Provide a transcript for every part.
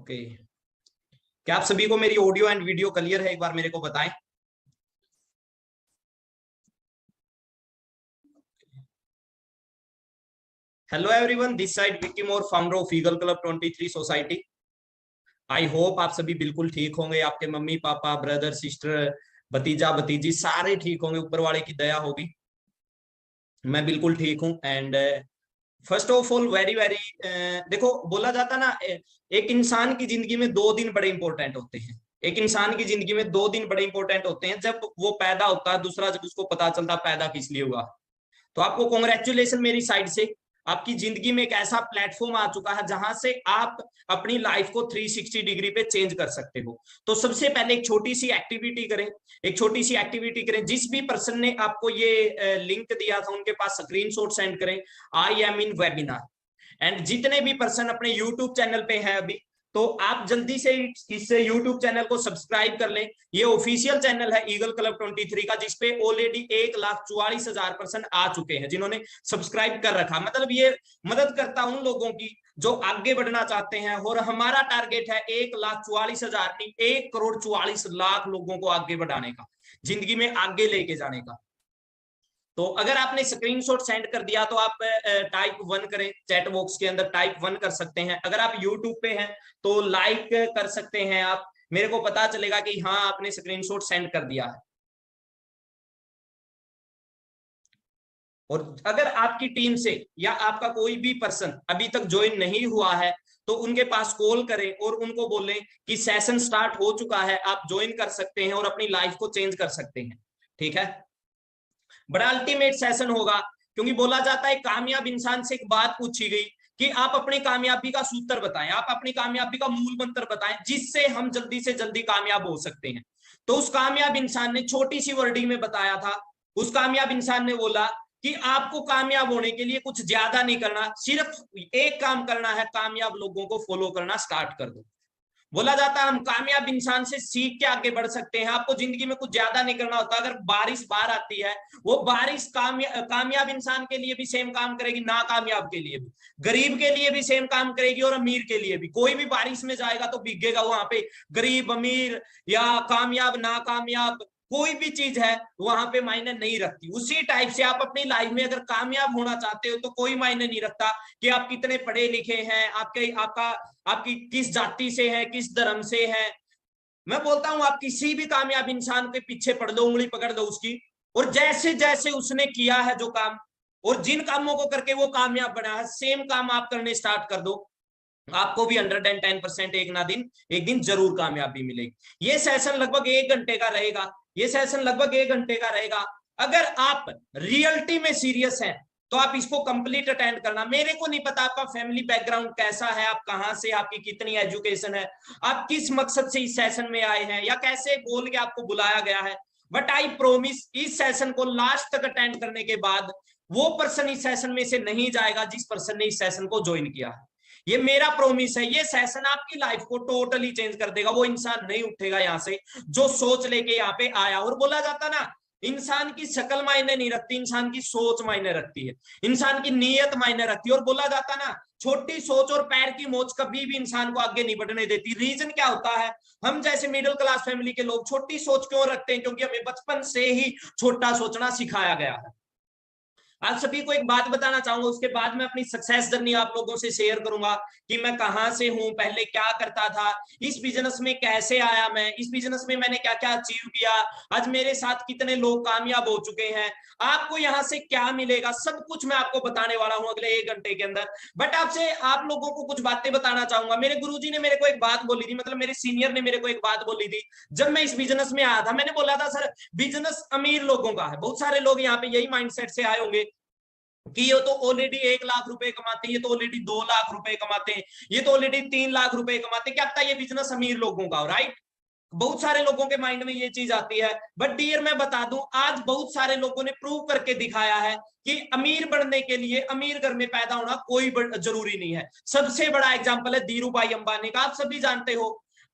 Okay, क्या आप सभी को मेरी ऑडियो एंड वीडियो क्लियर है? एक बार मेरे को बताएं। Hello everyone, this side Vicky more, founder of eagle club 23 society. I hope आप सभी बिल्कुल ठीक होंगे। आपके मम्मी पापा, ब्रदर सिस्टर, भतीजा भतीजी सारे ठीक होंगे, ऊपर वाले की दया होगी। मैं बिल्कुल ठीक हूँ। And first of all very very, देखो बोला जाता ना, एक इंसान की जिंदगी में 2 दिन बड़े इंपॉर्टेंट होते हैं। एक इंसान की जिंदगी में 2 दिन बड़े इंपॉर्टेंट होते हैं, जब वो पैदा होता है, दूसरा जब उसको पता चलता है पैदा किस लिए हुआ। तो आपको कॉन्ग्रेचुलेशन मेरी साइड से। आपकी जिंदगी में एक ऐसा प्लेटफॉर्म आ चुका है जहां से आप अपनी लाइफ को 360 डिग्री पे चेंज कर सकते हो। तो सबसे पहले एक छोटी सी एक्टिविटी करें। एक छोटी सी एक्टिविटी करें। जिस भी पर्सन ने आपको ये लिंक दिया था उनके पास स्क्रीनशॉट सेंड करें, I am in webinar. And जितने भी पर्सन अपने यूट्यूब चैनल पे हैं अभी, तो आप जल्दी से इस यूट्यूब चैनल को सब्सक्राइब कर लें। ये ऑफिशियल चैनल है ईगल क्लब 23 का, जिसपे ऑलरेडी 1,44,000 पर्सन आ चुके हैं जिन्होंने सब्सक्राइब कर रखा। मतलब ये मदद करता उन लोगों की जो आगे बढ़ना चाहते हैं। और हमारा टारगेट है 1,44,000 नहीं, 1,44,00,000 लोगों को आगे बढ़ाने का, जिंदगी में आगे लेके जाने का। तो अगर आपने स्क्रीनशॉट सेंड कर दिया तो आप टाइप 1 करें, चैट बॉक्स के अंदर टाइप 1 कर सकते हैं। अगर आप यूट्यूब पे हैं तो लाइक कर सकते हैं आप, मेरे को पता चलेगा कि हाँ आपने स्क्रीनशॉट सेंड कर दिया है। और अगर आपकी टीम से या आपका कोई भी पर्सन अभी तक ज्वाइन नहीं हुआ है तो उनके पास कॉल करें और उनको बोलें कि सेशन स्टार्ट हो चुका है, आप ज्वाइन कर सकते हैं और अपनी लाइफ को चेंज कर सकते हैं। ठीक है, बड़ा अल्टीमेट सेशन होगा। क्योंकि बोला जाता है कामयाब इंसान से एक बात पूछी गई कि आप अपनी कामयाबी का सूत्र बताएं, आप अपनी कामयाबी का मूल मंत्र बताएं जिससे हम जल्दी से जल्दी कामयाब हो सकते हैं। तो उस कामयाब इंसान ने छोटी सी वर्डिंग में बताया था। उस कामयाब इंसान ने बोला कि आपको कामयाब होने के लिए कुछ ज्यादा नहीं करना, सिर्फ एक काम करना है, कामयाब लोगों को फॉलो करना स्टार्ट कर दो। बोला जाता है हम कामयाब इंसान से सीख के आगे बढ़ सकते हैं। आपको जिंदगी में कुछ ज्यादा नहीं करना होता। अगर बारिश बाहर आती है, वो बारिश कामयाब इंसान के लिए भी सेम काम करेगी, ना कामयाब के लिए भी, गरीब के लिए भी सेम काम करेगी और अमीर के लिए भी। कोई भी बारिश में जाएगा तो भीगेगा वहां पे, गरीब अमीर या कामयाब ना कामयाब, कोई भी चीज है वहां पे मायने नहीं रखती। उसी टाइप से आप अपनी लाइफ में अगर कामयाब होना चाहते हो तो कोई मायने नहीं रखता कि आप कितने पढ़े लिखे हैं, आपकी किस जाति से है, किस धर्म से है। मैं बोलता हूं आप किसी भी कामयाब इंसान के पीछे पड़ दो, उंगली पकड़ दो उसकी, और जैसे जैसे उसने किया है जो काम और जिन कामों को करके वो कामयाब बना है, सेम काम आप करने स्टार्ट कर दो, आपको भी 110% एक दिन जरूर कामयाबी मिलेगी। ये सेशन लगभग 1 घंटे का रहेगा। ये सेशन लगभग 1 घंटे का रहेगा। अगर आप रियलिटी में सीरियस हैं तो आप इसको कंप्लीट अटेंड करना। मेरे को नहीं पता आपका फैमिली बैकग्राउंड कैसा है, आप कहां से, आपकी कितनी एजुकेशन है, आप किस मकसद से इस सेशन में आए हैं या कैसे बोल के आपको बुलाया गया है। बट आई प्रोमिस, इस सेशन को लास्ट तक अटेंड करने के बाद वो पर्सन इस सेशन में से नहीं जाएगा जिस पर्सन ने इस सेशन को ज्वाइन किया है। ये मेरा प्रोमिस है। ये सेशन आपकी लाइफ को टोटली चेंज कर देगा। वो इंसान नहीं उठेगा यहां से जो सोच लेके यहाँ पे आया। और बोला जाता ना, इंसान की शक्ल मायने नहीं रखती, इंसान की सोच मायने रखती है, इंसान की नीयत मायने रखती है। और बोला जाता ना, छोटी सोच और पैर की मोच कभी भी इंसान को आगे नहीं बढ़ने देती। रीजन क्या होता है, हम जैसे मिडिल क्लास फैमिली के लोग छोटी सोच क्यों रखते हैं? क्योंकि हमें बचपन से ही छोटा सोचना सिखाया गया है। आप सभी को एक बात बताना चाहूंगा, उसके बाद मैं अपनी सक्सेस जर्नी आप लोगों से शेयर करूंगा कि मैं कहां से हूं, पहले क्या करता था, इस बिजनेस में कैसे आया, मैं इस बिजनेस में मैंने क्या क्या अचीव किया, आज मेरे साथ कितने लोग कामयाब हो चुके हैं, आपको यहां से क्या मिलेगा, सब कुछ मैं आपको बताने वाला हूं अगले 1 घंटे के अंदर। बट आपसे आप लोगों को कुछ बातें बताना चाहूंगा। मेरे गुरुजी ने मेरे को एक बात बोली थी, मतलब मेरे सीनियर ने मेरे को एक बात बोली थी जब मैं इस बिजनेस में आया था। मैंने बोला था सर बिजनेस अमीर लोगों का है। बहुत सारे लोग यहाँ पे यही माइंडसेट से आए होंगे कि ये तो ऑलरेडी 1 लाख रुपए कमाते हैं, ये तो ऑलरेडी 2 लाख रुपए कमाते हैं, ये तो ऑलरेडी 3 लाख रुपए कमाते हैं, क्या पता ये बिजनेस अमीर लोगों का हो। राइट, बहुत सारे लोगों के माइंड में ये चीज आती है। बट डियर मैं बता दूं, आज बहुत सारे लोगों ने प्रूव करके दिखाया है कि अमीर बनने के लिए अमीर घर में पैदा होना कोई जरूरी नहीं है। सबसे बड़ा एग्जांपल है धीरू भाई अंबानी का। आप सभी जानते हो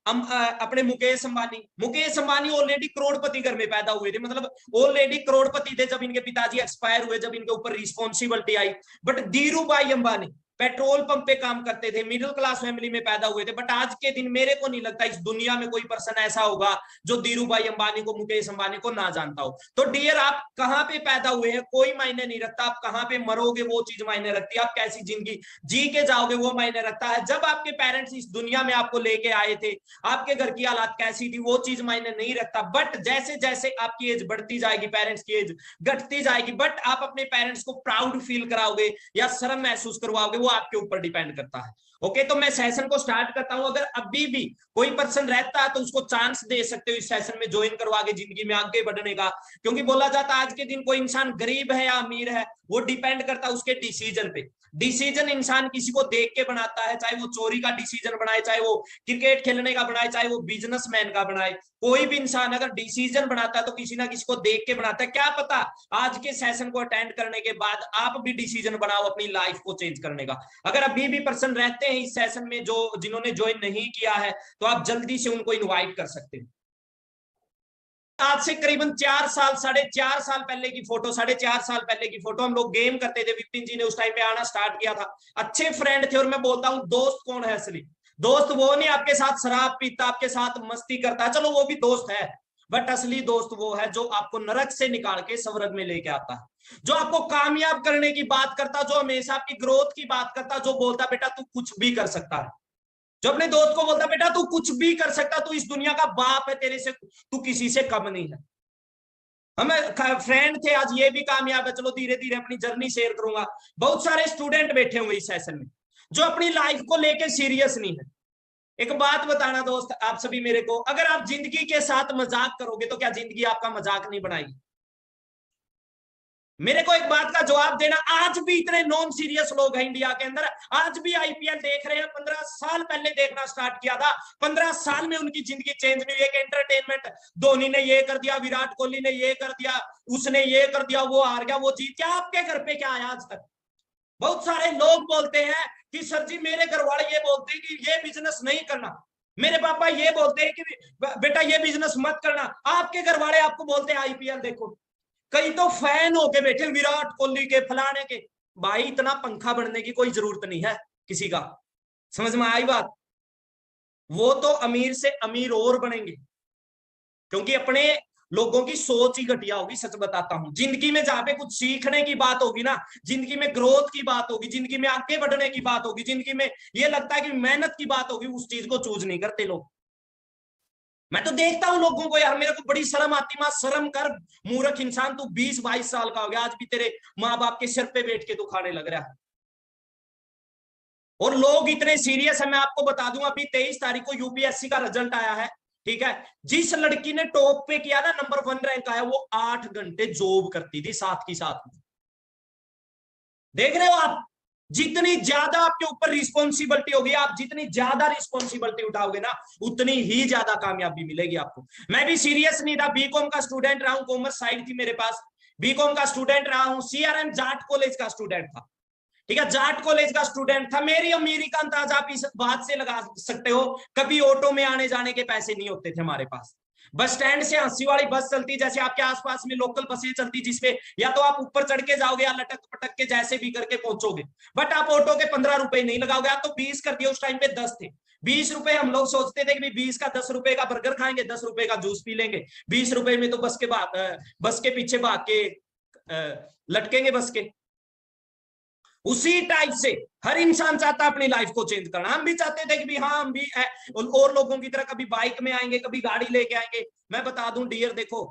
अपने मुकेश अंबानी ऑलरेडी करोड़पति घर में पैदा हुए थे, मतलब ऑलरेडी करोड़पति थे जब इनके पिताजी एक्सपायर हुए, जब इनके ऊपर रिस्पॉन्सिबिलिटी आई। बट धीरू भाई अंबानी पेट्रोल पंप पे काम करते थे, मिडिल क्लास फैमिली में पैदा हुए थे, बट आज के दिन मेरे को नहीं लगता इस दुनिया में कोई पर्सन ऐसा होगा जो धीरू भाई अंबानी को, मुकेश अंबानी को ना जानता हो। तो डियर, आप कहां पे पैदा हुए हैं कोई मायने नहीं रखता, आप कहां पे मरोगे वो चीज मायने रखती है, आप कैसी जिंदगी जी के जाओगे वो मायने रखता है। जब आपके पेरेंट्स इस दुनिया में आपको लेके आए थे, आपके घर की हालात कैसी थी वो चीज मायने नहीं रखता, बट जैसे जैसे आपकी एज बढ़ती जाएगी, पेरेंट्स की एज घटती जाएगी, बट आप अपने पेरेंट्स को प्राउड फील कराओगे या शर्म महसूस करवाओगे, वो आपके ऊपर डिपेंड करता है। ओके, तो मैं सेशन को स्टार्ट करता हूं। अगर अभी भी कोई पर्सन रहता है तो उसको चांस दे सकते हो इस सेशन में ज्वाइन करवा के जिंदगी में आगे बढ़ने का, क्योंकि बोला जाता है आज के दिन कोई इंसान गरीब है या अमीर है वो डिपेंड करता है उसके डिसीजन पे। डिसीजन इंसान किसी को देख के बनाता है, चाहे वो चोरी का डिसीजन बनाए, चाहे वो क्रिकेट खेलने का बनाए, चाहे वो बिजनेसमैन का बनाए। कोई भी इंसान अगर डिसीजन बनाता है तो किसी ना किसी को देख के बनाता है। क्या पता आज के सेशन को अटेंड करने के बाद आप भी डिसीजन बनाओ अपनी लाइफ को चेंज करने का। अगर अभी भी पर्सन रहते हैं इस सेशन में जो जिन्होंने ज्वाइन नहीं किया है, तो आप जल्दी से उनको इनवाइट कर सकते हैं। आज से करीबन 4 साल, 4.5 साल पहले की फोटो, 4.5 साल पहले की फोटो, हम लोग गेम करते थे, विपिन जी ने उस टाइम पे आना स्टार्ट किया था। अच्छे फ्रेंड थे, और मैं बोलता हूँ दोस्त कौन है असली दोस्त? वो नहीं आपके साथ शराब पीता, आपके साथ मस्ती करता है, चलो वो भी दोस्त है, बट असली दोस्त वो है जो आपको नरक से निकाल के स्वर्ग में लेके आता है, जो आपको कामयाब करने की बात करता, जो हमेशा आपकी ग्रोथ की बात करता, जो बोलता बेटा तू कुछ भी कर सकता है, जो अपने दोस्त को बोलता बेटा तू कुछ भी कर सकता, तू इस दुनिया का बाप है, तेरे से तू किसी से कम नहीं है। हमें फ्रेंड थे, आज ये भी कामयाब है, चलो धीरे धीरे अपनी जर्नी शेयर करूंगा। बहुत सारे स्टूडेंट बैठे हुए इस सेशन में जो अपनी लाइफ को लेके सीरियस नहीं है। एक बात बताना दोस्त आप सभी मेरे को, अगर आप जिंदगी के साथ मजाक करोगे तो क्या जिंदगी आपका मजाक नहीं बनाएगी? मेरे को एक बात का जवाब देना, आज भी इतने नॉन सीरियस लोग हैं इंडिया के अंदर, आज भी आईपीएल देख रहे हैं। 15 साल पहले देखना स्टार्ट किया था, 15 साल में उनकी जिंदगी चेंज नहीं हुई। एक एंटरटेनमेंट, धोनी ने ये कर दिया, विराट कोहली ने ये कर दिया, उसने ये कर दिया, वो हार गया, वो जीत गया, आपके घर पे क्या आया आज तक? बहुत सारे लोग बोलते हैं कि सर जी मेरे घर वाले ये बोलते हैं कि ये बिजनेस नहीं करना, मेरे पापा ये बोलते हैं कि बेटा ये बिजनेस मत करना, आपके घर वाले आपको बोलते हैं आईपीएल देखो। कई तो फैन होके बैठे विराट कोहली के, फलाने के। भाई इतना पंखा बनने की कोई जरूरत नहीं है किसी का, समझ में आई बात? वो तो अमीर से अमीर और बनेंगे, क्योंकि अपने लोगों की सोच ही घटिया होगी। सच बताता हूं, जिंदगी में जहां पे कुछ सीखने की बात होगी ना, जिंदगी में ग्रोथ की बात होगी, जिंदगी में आगे बढ़ने की बात होगी, जिंदगी में ये लगता है कि मेहनत की बात होगी, उस चीज को चूज नहीं करते लोग। मैं तो देखता हूं लोगों को, यार मेरे को बड़ी शर्म आती, मां शर्म कर मूर्ख इंसान, तू 20-22 साल का हो गया, आज भी तेरे माँ बाप के सिर पे बैठ के तू खाने लग रहा है। और लोग इतने सीरियस है, मैं आपको बता दूं अभी 23 तारीख को यूपीएससी का रिजल्ट आया है, ठीक है? जिस लड़की ने टॉप पे किया ना, नंबर 1 रैंक आया, वो 8 घंटे जॉब करती थी साथ की साथ में। देख रहे हो आप, जितनी ज्यादा आपके ऊपर रिस्पॉन्सिबिलिटी होगी, आप जितनी ज्यादा रिस्पॉन्सिबिलिटी उठाओगे ना, उतनी ही ज्यादा कामयाबी मिलेगी आपको। मैं भी सीरियस नहीं था, बीकॉम का स्टूडेंट रहा हूं, कॉमर्स साइड थी मेरे पास, बीकॉम का स्टूडेंट रहा हूं, सीआरएम जाट कॉलेज का स्टूडेंट था, ठीक है? जाट कॉलेज का स्टूडेंट था। मेरी अमीरी का अंदाजा आप इस बात से लगा सकते हो, कभी ऑटो में आने जाने के पैसे नहीं होते थे हमारे पास। बस स्टैंड से हंसी वाली बस चलती, जैसे आपके आसपास में लोकल बसें चलती, जिसपे या तो आप ऊपर चढ़ के जाओगे या लटक पटक के जैसे भी करके पहुंचोगे, बट आप ऑटो के 15 रुपए नहीं लगाओगे, आप तो 20 कर दिए। उस टाइम पे 10 थे, 20 रुपए। हम लोग सोचते थे कि 20 का 10 रुपए का बर्गर खाएंगे, 10 रुपए का जूस पी लेंगे, 20 रुपए में तो बस के पीछे भाग के लटकेंगे बस के। उसी टाइप से हर इंसान चाहता है अपनी लाइफ को चेंज करना। हम भी चाहते थे कि भी हाँ हम भी और लोगों की तरह कभी बाइक में आएंगे, कभी गाड़ी लेके आएंगे। मैं बता दूं डियर, देखो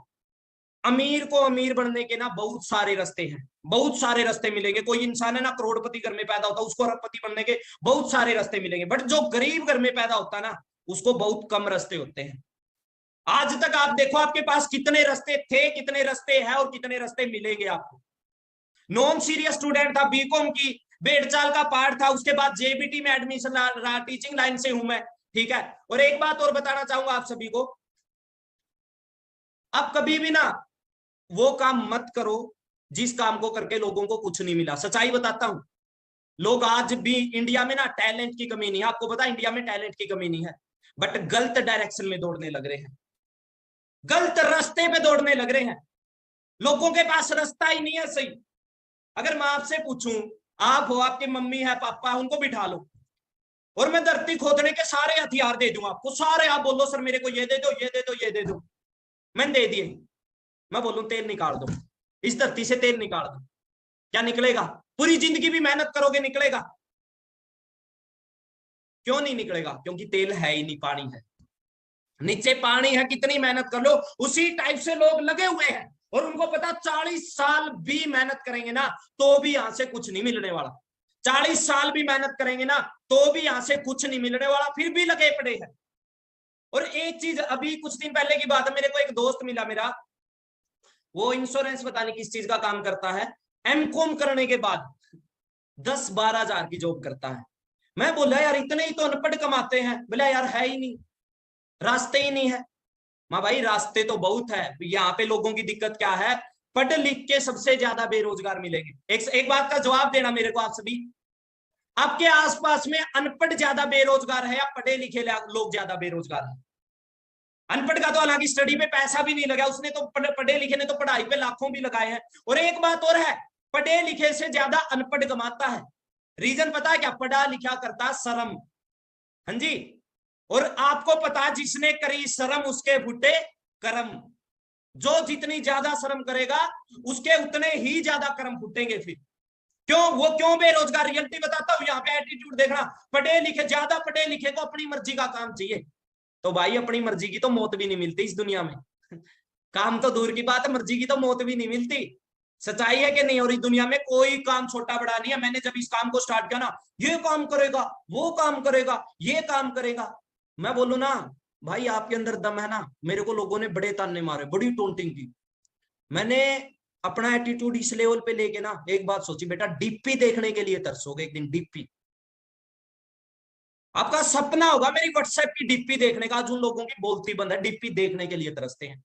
अमीर को अमीर बनने के ना बहुत सारे रास्ते हैं, बहुत सारे रास्ते मिलेंगे। कोई इंसान है ना करोड़पति घर में पैदा होता है, उसको अरबपति बनने के बहुत सारे रास्ते मिलेंगे, बट जो गरीब घर में पैदा होता है ना, उसको बहुत कम रास्ते होते हैं। आज तक आप देखो आपके पास कितने रास्ते थे, कितने रास्ते हैं और कितने रास्ते मिलेंगे आपको। नॉन सीरियस स्टूडेंट था, बीकॉम की बेड़चाल का पार्ट था, उसके बाद जेबीटी में एडमिशन रहा, टीचिंग लाइन से हूं मैं, ठीक है? और एक बात और बताना चाहूंगा आप सभी को, आप कभी भी ना वो काम मत करो जिस काम को करके लोगों को कुछ नहीं मिला। सच्चाई बताता हूं, लोग आज भी इंडिया में ना टैलेंट की कमी नहीं है, आपको पता इंडिया में टैलेंट की कमी नहीं है, बट गलत डायरेक्शन में दौड़ने लग रहे हैं, गलत रास्ते पे दौड़ने लग रहे हैं। लोगों के पास रास्ता ही नहीं है सही। अगर मैं आपसे पूछूं आप हो, आपकी मम्मी है, पापा, उनको बिठा लो और मैं धरती खोदने के सारे हथियार दे दूं आपको, सारे। आप बोलो सर मेरे को ये दे दो, ये दे दो, ये दे दो, मैंने दे दिए। मैं बोलूं तेल निकाल दो, इस धरती से तेल निकाल दो, क्या निकलेगा? पूरी जिंदगी भी मेहनत करोगे, निकलेगा? क्यों नहीं निकलेगा? क्योंकि तेल है ही नहीं, पानी है, नीचे पानी है, कितनी मेहनत कर लो। उसी टाइप से लोग लगे हुए हैं और उनको पता 40 साल भी मेहनत करेंगे ना तो भी यहां से कुछ नहीं मिलने वाला। 40 साल भी मेहनत करेंगे ना तो भी यहां से कुछ नहीं मिलने वाला, फिर भी लगे पड़े हैं। और एक चीज, अभी कुछ दिन पहले की बात है, मेरे को एक दोस्त मिला मेरा, वो इंश्योरेंस पता नहीं किस चीज का काम करता है, एमकॉम करने के बाद 10-12 हजार की जॉब करता है। मैं बोला यार इतने ही तो अनपढ़ कमाते हैं। बोला यार है ही नहीं, रास्ते ही नहीं है। माँ भाई रास्ते तो बहुत है, यहाँ पे लोगों की दिक्कत क्या है, पढ़ लिख के सबसे ज्यादा बेरोजगार मिलेंगे। एक बात का जवाब देना मेरे को आप सभी, आपके आसपास में अनपढ़ ज्यादा बेरोजगार है या पढ़े लिखे लोग ज्यादा बेरोजगार है? अनपढ़ का तो हालांकि स्टडी पे पैसा भी नहीं लगा, उसने तो पढ़े लिखे ने तो पढ़ाई पे लाखों भी लगाए हैं। और एक बात और है, पढ़े लिखे से ज्यादा अनपढ़ कमाता है। रीजन पता है क्या? पढ़ा लिखा करता शर्म। हाँ जी। और आपको पता, जिसने करी शर्म उसके फुटे कर्म। जो जितनी ज्यादा शर्म करेगा उसके उतने ही ज्यादा कर्म फूटेंगे। फिर क्यों वो क्यों बेरोजगार? रियलिटी बताता हूं, यहाँ पे एटीट्यूड देखना। पढ़े लिखे, ज्यादा पढ़े लिखे को अपनी मर्जी का काम चाहिए, तो भाई अपनी मर्जी की तो मौत भी नहीं मिलती इस दुनिया में। काम तो दूर की बात है, मर्जी की तो मौत भी नहीं मिलती। सच्चाई है कि नहीं? और इस दुनिया में कोई काम छोटा बड़ा नहीं है। मैंने जब इस काम को स्टार्ट किया ना, ये काम करेगा, वो काम करेगा, ये काम करेगा, मैं बोलू ना भाई आपके अंदर दम है ना। मेरे को लोगों ने बड़े ताने मारे, बड़ी टोंटिंग की। मैंने अपना एटीट्यूड इस लेवल पे लेके ना एक बात सोची, बेटा डीपी देखने के लिए तरसोगे एक दिन। डीपी आपका सपना होगा मेरी व्हाट्सएप की डीपी देखने का। आज उन लोगों की बोलती बंद है, डीपी देखने के लिए तरसते हैं।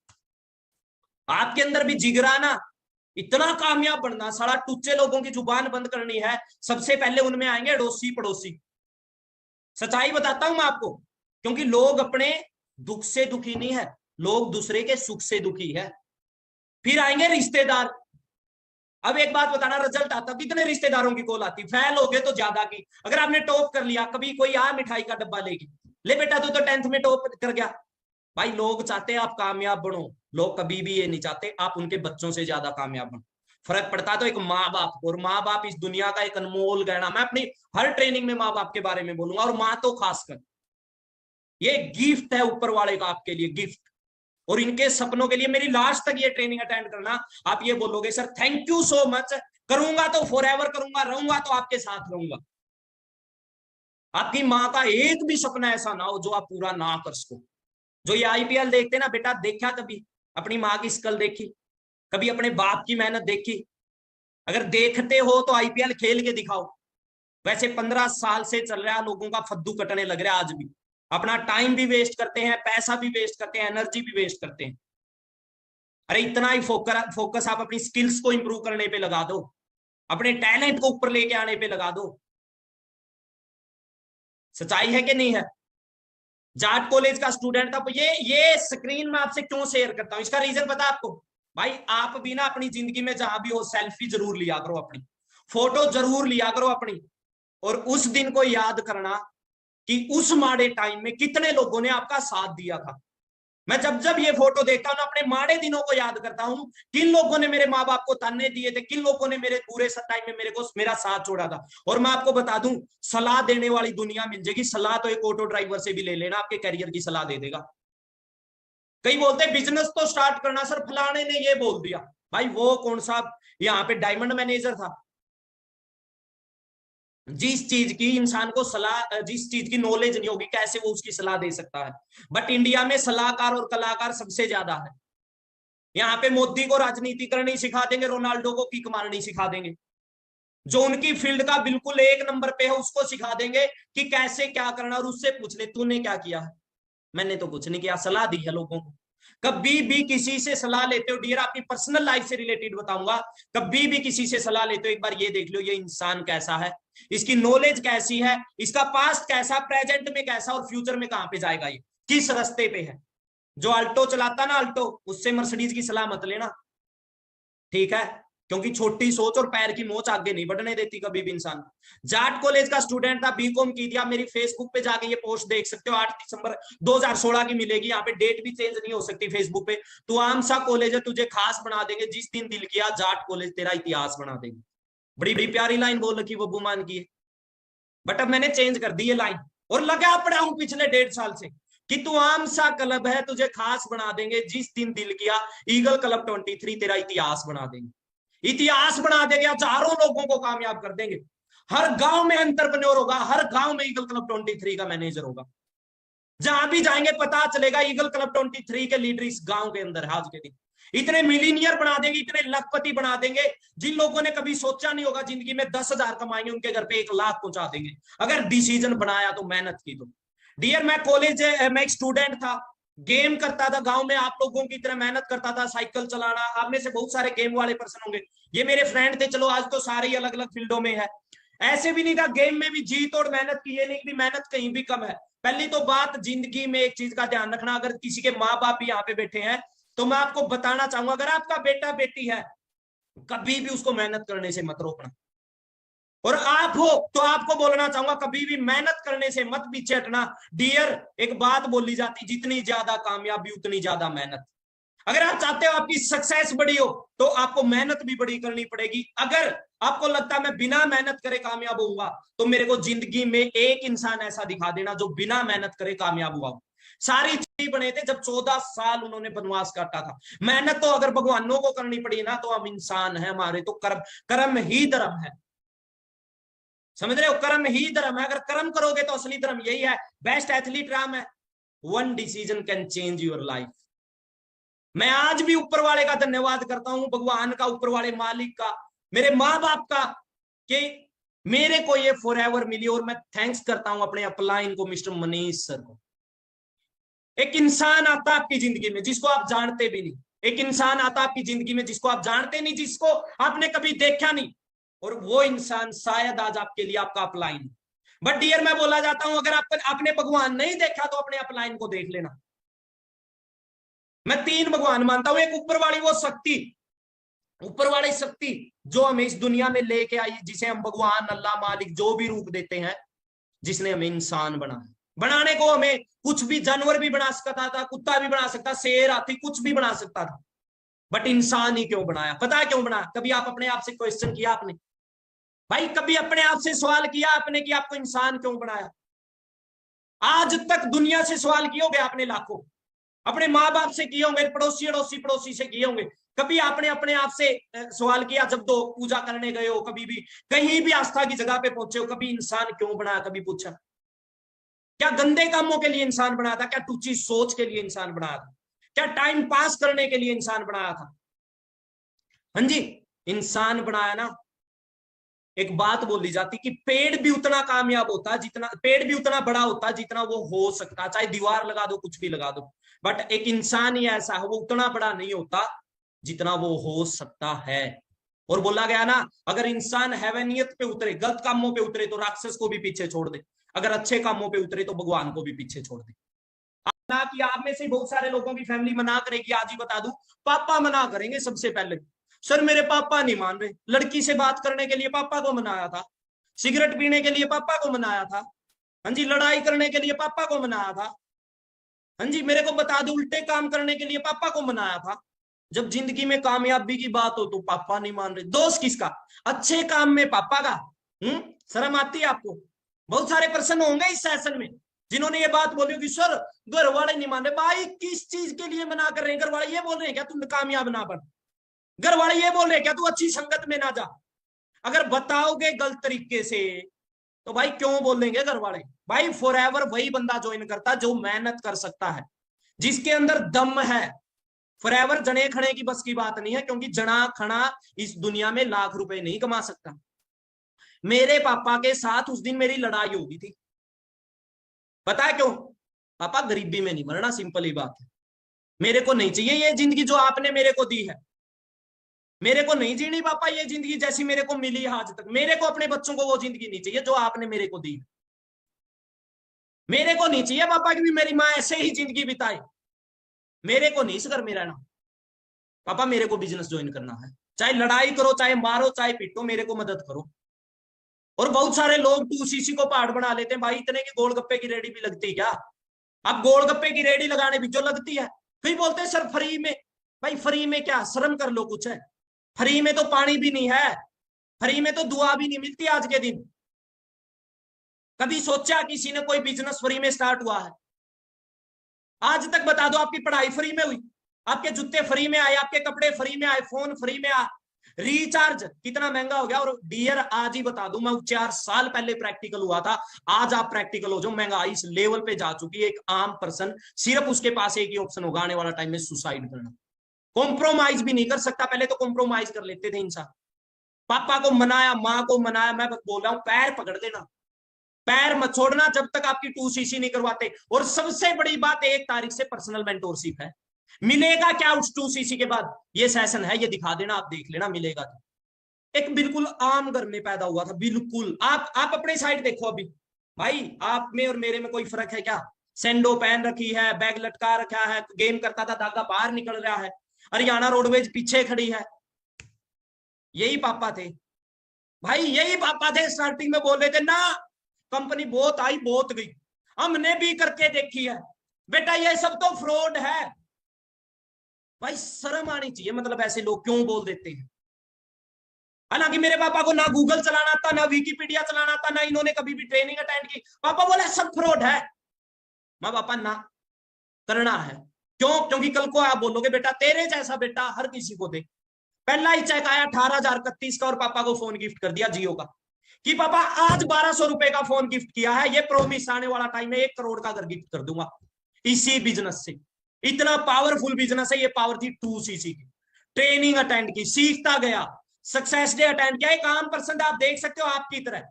आपके अंदर भी जिगरा ना, इतना कामयाब बनना, सारा टुच्चे लोगों की जुबान बंद करनी है। सबसे पहले उनमें आएंगे अड़ोसी पड़ोसी। सच्चाई बताता हूं मैं आपको, क्योंकि लोग अपने दुख से दुखी नहीं है, लोग दूसरे के सुख से दुखी है। फिर आएंगे रिश्तेदार। अब एक बात बताना, रिजल्ट आता कितने रिश्तेदारों की कॉल आती, फेल हो गए तो ज्यादा की। अगर आपने टॉप कर लिया, कभी कोई आ मिठाई का डब्बा लेके, ले बेटा तू तो 10th में टॉप कर गया। भाई लोग चाहते हैं आप कामयाब बनो, लोग कभी भी ये नहीं चाहते आप उनके बच्चों से ज्यादा कामयाब बनो। फर्क पड़ता तो एक माँ बाप, और माँ बाप इस दुनिया का एक अनमोल गहना। मैं अपनी हर ट्रेनिंग में माँ बाप के बारे में बोलूंगा, और माँ तो खासकर, ये गिफ्ट है ऊपर वाले का आपके लिए, गिफ्ट। और इनके सपनों के लिए मेरी लास्ट तक ये ट्रेनिंग अटेंड करना। आप ये बोलोगे sir thank you so much, करूंगा तो फॉरएवर करूंगा, रहूंगा तो आपके साथ रहूंगा। आपकी माँ का एक भी सपना ऐसा ना हो जो आप पूरा ना कर सको। जो ये आईपीएल देखते ना बेटा, देखा कभी अपनी माँ की स्कल देखी? कभी अपने बाप की मेहनत देखी? अगर देखते हो तो आईपीएल खेल के दिखाओ। वैसे 15 साल से चल रहा है, लोगों का फद्दू कटने लग रहा है आज भी। अपना टाइम भी वेस्ट करते हैं, पैसा भी वेस्ट करते हैं, एनर्जी भी वेस्ट करते हैं। अरे इतना ही फोकस आप अपनी स्किल्स को इंप्रूव करने पे लगा दो, अपने टैलेंट को ऊपर लेके आने पे लगा दो। सच्चाई है कि नहीं है? जाट कॉलेज का स्टूडेंट था। ये स्क्रीन में आपसे क्यों शेयर करता हूं, इसका रीजन पता है आपको? भाई आप भी ना अपनी जिंदगी में जहां भी हो सेल्फी जरूर लिया करो, अपनी फोटो जरूर लिया करो अपनी। और उस दिन को याद करना कि उस माड़े टाइम में कितने लोगों ने आपका साथ दिया था। मैं जब जब ये फोटो देखता हूं ना, अपने माड़े दिनों को याद करता हूं, किन लोगों ने मेरे माँ बाप को ताने दिए थे, किन लोगों ने मेरे पूरे टाइम में मेरे को मेरा साथ छोड़ा था। और मैं आपको बता दूं, सलाह देने वाली दुनिया मिल जाएगी। सलाह तो एक ऑटो ड्राइवर से भी ले लेना, आपके करियर की सलाह दे देगा। कई बोलते हैं बिजनेस तो स्टार्ट करना सर, फलाने ने ये बोल दिया। भाई वो कौन सा यहाँ पे डायमंड मैनेजर था? जिस चीज की इंसान को सलाह, जिस चीज की नॉलेज नहीं होगी, कैसे वो उसकी सलाह दे सकता है? बट इंडिया में सलाहकार और कलाकार सबसे ज्यादा है। यहाँ पे मोदी को राजनीति करनी सिखा देंगे, रोनाल्डो को किक मारनी सिखा देंगे। जो उनकी फील्ड का बिल्कुल एक नंबर पे है उसको सिखा देंगे कि कैसे क्या करना। और उससे पूछ ले तूने क्या किया है? मैंने तो कुछ नहीं किया, सलाह दी है लोगों को। कभी भी किसी से सलाह लेते हो, डियर आपकी पर्सनल लाइफ से रिलेटेड बताऊंगा, कभी भी किसी से सलाह लेते हो एक बार ये देख लो ये इंसान कैसा है, इसकी नॉलेज कैसी है, इसका पास्ट कैसा, प्रेजेंट में कैसा, और फ्यूचर में कहां पे जाएगा, ये किस रास्ते पे है। जो अल्टो चलाता ना, अल्टो, उससे मर्सिडीज की सलाह मत लेना, ठीक है? क्योंकि छोटी सोच और पैर की मोच आगे नहीं बढ़ने देती कभी भी इंसान। जाट कॉलेज का स्टूडेंट था, बीकॉम की थी। आप मेरी फेसबुक पे जाके ये पोस्ट देख सकते हो, 8 दिसंबर 2016 की मिलेगी, यहाँ पे डेट भी चेंज नहीं हो सकती फेसबुक पे। तू आम सा कॉलेज है, तुझे खास बना देंगे जिस दिन दिल किया, जाट कॉलेज तेरा इतिहास बना देंगे। बड़ी बड़ी प्यारी लाइन बोल रखी वो बुमान की है, बट अब मैंने चेंज कर दी ये लाइन, और लगा पड़ा हूं पिछले 1.5 साल से कि तू आम सा क्लब है, तुझे खास बना देंगे जिस दिन दिल किया, ईगल क्लब 23 तेरा इतिहास बना देंगे। इतिहास बना देंगे, हजारों लोगों को कामयाब कर देंगे। हर गांव में एंटरप्रेन्योर होगा, हर गांव में ईगल क्लब 23 का मैनेजर होगा। जहां भी जाएंगे पता चलेगा ईगल क्लब 23 के लीडर इस गांव के अंदर है आज के दिन। इतने मिलीनियर बना देंगे, इतने लखपति बना देंगे, जिन लोगों ने कभी सोचा नहीं होगा जिंदगी में 10,000 कमाएंगे, उनके घर पे 1 लाख पहुंचा देंगे अगर डिसीजन बनाया तो, मेहनत की तो। डियर, मैं एक स्टूडेंट था, गेम करता था गांव में, आप लोगों की तरह मेहनत करता था, साइकिल चलाना। आप में से बहुत सारे गेम वाले पर्सन होंगे, ये मेरे फ्रेंड थे। चलो आज तो सारे ही अलग अलग फील्डों में है। ऐसे भी नहीं था, गेम में भी जीत और मेहनत की, ये नहीं कि मेहनत कहीं भी कम है। पहली तो बात, जिंदगी में एक चीज का ध्यान रखना, अगर किसी के माँ बाप भी यहाँ पे बैठे हैं तो मैं आपको बताना चाहूंगा, अगर आपका बेटा बेटी है, कभी भी उसको मेहनत करने से मत रोकना। और आप हो तो आपको बोलना चाहूंगा, कभी भी मेहनत करने से मत पीछे हटना। डियर, एक बात बोली जाती, जितनी ज्यादा कामयाबी उतनी ज्यादा मेहनत। अगर आप चाहते हो आपकी सक्सेस बड़ी हो तो आपको मेहनत भी बड़ी करनी पड़ेगी। अगर आपको लगता है मैं बिना मेहनत करे कामयाब होऊंगा, तो मेरे को जिंदगी में एक इंसान ऐसा दिखा देना जो बिना मेहनत करे कामयाब हुआ। सारी चीज बने थे जब 14 साल उन्होंने वनवास काटा था। मेहनत तो अगर भगवानों को करनी पड़ी ना, तो हम इंसान है, हमारे तो कर्म, कर्म ही धर्म है। समझ रहे हो, कर्म ही धर्म है। अगर कर्म करोगे तो असली धर्म यही है। बेस्ट एथलीट राम है, 1 decision can change your life. मैं आज भी ऊपर वाले का धन्यवाद करता हूं, भगवान का, ऊपर वाले मालिक का, मेरे माँ बाप का, कि मेरे को ये फॉरएवर मिली। और मैं थैंक्स करता हूं अपने अपलाइन को, मिस्टर मनीष सर को। एक इंसान आता आपकी जिंदगी में जिसको आप जानते भी नहीं, एक इंसान आता आपकी जिंदगी में जिसको आप जानते नहीं, जिसको आपने कभी देखा नहीं, और वो इंसान शायद आज आपके लिए आपका अपलाइन। बट डियर, मैं बोला जाता हूं, अगर आपने भगवान नहीं देखा तो अपने अपलाइन को देख लेना। मैं 3 भगवान मानता हूं, एक ऊपर वाली वो शक्ति, ऊपर वाली शक्ति जो हमें इस दुनिया में लेके आई, जिसे हम भगवान, अल्लाह, मालिक जो भी रूप देते हैं, जिसने हमें इंसान बनाया। बनाने को हमें कुछ भी जानवर भी बना सकता था, कुत्ता भी बना सकता, शेर, हाथी, कुछ भी बना सकता था, बट इंसान ही क्यों बनाया? पता है क्यों बनाया? कभी आप अपने आप से क्वेश्चन किया आपने? भाई कभी अपने आप से सवाल किया आपने कि आपको इंसान क्यों बनाया? आज तक दुनिया से सवाल किए होंगे आपने लाखों, अपने माँ बाप से किए होंगे, पड़ोसी अड़ोसी पड़ोसी से किए होंगे। कभी आपने अपने आप से सवाल किया, जब दो पूजा करने गए हो, कभी भी कहीं भी आस्था की जगह पे पहुंचे हो, कभी इंसान क्यों बनाया कभी पूछा? क्या गंदे कामों के लिए इंसान बनाया था? क्या टूची सोच के लिए इंसान बनाया था? क्या टाइम पास करने के लिए इंसान बनाया था? हाँ जी, इंसान बनाया ना। एक बात बोली जाती कि पेड़ भी उतना कामयाब होता जितना, पेड़ भी उतना बड़ा होता जितना वो हो सकता, चाहे दीवार लगा दो, कुछ भी लगा दो, बट एक इंसान ही ऐसा है, वो उतना बड़ा नहीं होता जितना वो हो सकता है। और बोला गया ना, अगर इंसान हैवानियत पे उतरे, गलत कामों पे उतरे, तो राक्षस को भी पीछे छोड़ दे, अगर अच्छे कामों पे उतरे तो भगवान को भी पीछे छोड़ दे। ना कि आप में से बहुत सारे लोगों की फैमिली मना करेगी, आज ही बता दूं, पापा मना करेंगे सबसे पहले। सर मेरे पापा नहीं मान रहे, लड़की से बात करने के लिए पापा को मनाया था, सिगरेट पीने के लिए पापा को मनाया था, हाँ जी, लड़ाई करने के लिए पापा को मनाया था, हाँ जी, मेरे को बता दो, उल्टे काम करने के लिए पापा को मनाया था। जब जिंदगी में कामयाबी की बात हो तो पापा नहीं मान रहे। दोस्त किसका? अच्छे काम में पापा का। शर्म आती है आपको? बहुत सारे पर्सन होंगे इस सेशन में जिन्होंने ये बात बोली कि सर घर वाले नहीं मान रहे। भाई किस चीज के लिए मना कर रहे हैं? घर वाले ये बोल रहे हैं क्या तुम कामयाब ना बन? घर वाले ये बोल रहे हैं क्या तू अच्छी संगत में ना जा? अगर बताओगे गलत तरीके से तो भाई क्यों बोलेंगे घर वाले? भाई फॉरएवर वही बंदा ज्वाइन करता जो मेहनत कर सकता है, जिसके अंदर दम है। फॉरएवर जने खड़े की बस की बात नहीं है, क्योंकि जना खड़ा इस दुनिया में लाख रुपए नहीं कमा सकता। मेरे पापा के साथ उस दिन मेरी लड़ाई हो गई थी, पता है क्यों? पापा गरीबी में नहीं मरना, सिंपल ही बात है। मेरे को नहीं चाहिए ये जिंदगी जो आपने मेरे को दी है, मेरे को नहीं जीनी पापा ये जिंदगी जैसी मेरे को मिली है आज तक। मेरे को अपने बच्चों को वो जिंदगी नहीं चाहिए जो आपने मेरे को दी। मेरे को नहीं चाहिए पापा की भी मेरी माँ ऐसे ही जिंदगी बिताए। मेरे को नहीं इस घर में रहना पापा, मेरे को बिजनेस ज्वाइन करना है, चाहे लड़ाई करो, चाहे मारो, चाहे पीटो, मेरे को मदद करो। और बहुत सारे लोग 2cc को पहाड़ बना लेते हैं भाई, इतने की गोलगप्पे की रेडी भी लगती है क्या? अब गोलगप्पे की रेडी लगाने भी जो लगती है, फिर बोलते हैं सर फ्री में। भाई फ्री में क्या, शर्म कर लो कुछ है। फ्री में तो पानी भी नहीं है, फ्री में तो दुआ भी नहीं मिलती आज के दिन। कभी सोचा किसी ने कोई बिजनेस फ्री में स्टार्ट हुआ है? आज तक बता दो आपकी पढ़ाई फ्री में हुई, आपके जूते फ्री में आए, आपके कपड़े फ्री में आए, फोन फ्री में आए, रिचार्ज कितना महंगा हो गया। और डियर आज ही बता दूं, मैं 4 साल पहले प्रैक्टिकल हुआ था, आज आप प्रैक्टिकल हो जो महंगाई इस लेवल पे जा चुकी है, एक आम पर्सन सिर्फ उसके पास एक ही ऑप्शन होगा आने वाला टाइम में, सुसाइड करना। कॉम्प्रोमाइज भी नहीं कर सकता, पहले तो कॉम्प्रोमाइज कर लेते थे इंसान। पापा को मनाया, माँ को मनाया, मैं बोल रहा हूं पैर पकड़ देना, पैर मत छोड़ना जब तक आपकी 2cc नहीं करवाते। और सबसे बड़ी बात, 1 तारीख से पर्सनल मेंटोरशिप है। मिलेगा क्या उस 2cc के बाद? ये सेशन है, ये दिखा देना, आप देख लेना मिलेगा तो। एक बिल्कुल आम घर में पैदा हुआ था, बिल्कुल। आप अपने साइड देखो अभी, भाई आप में और मेरे में कोई फर्क है क्या? सैंडो पहन रखी है, बैग लटका रखा है, गेम करता था, धागा बाहर निकल रहा है, हरियाणा रोडवेज पीछे खड़ी है। यही पापा थे भाई, यही पापा थे। स्टार्टिंग में बोल रहे थे ना, कंपनी बहुत आई बहुत गई, हमने भी करके देखी है बेटा, ये सब तो फ्रॉड है। भाई शर्म आनी चाहिए, मतलब ऐसे लोग क्यों बोल देते हैं? हालांकि मेरे पापा को ना गूगल चलाना था, ना विकिपीडिया चलाना था, ना इन्होंने कभी भी ट्रेनिंग अटेंड की। पापा बोले सब फ्रॉड है। माँ पापा ना, करना है। क्यों? क्योंकि कल को आप बोलोगे बेटा तेरे जैसा बेटा हर किसी को दे। पहला ही चेक आया 18,031 का, और पापा को फोन गिफ्ट कर दिया जियो का, कि पापा आज 1,200 रुपए का फोन गिफ्ट किया है, ये प्रोमिस आने वाला टाइम में 1 करोड़ का घर गिफ्ट कर दूंगा इसी बिजनेस से। इतना पावरफुल बिजनेस है ये। पावर थी 2cc की। ट्रेनिंग अटेंड की, सीखता गया, सक्सेस डे अटेंड किया। एक आम पर्सन आप देख सकते हो आपकी तरह,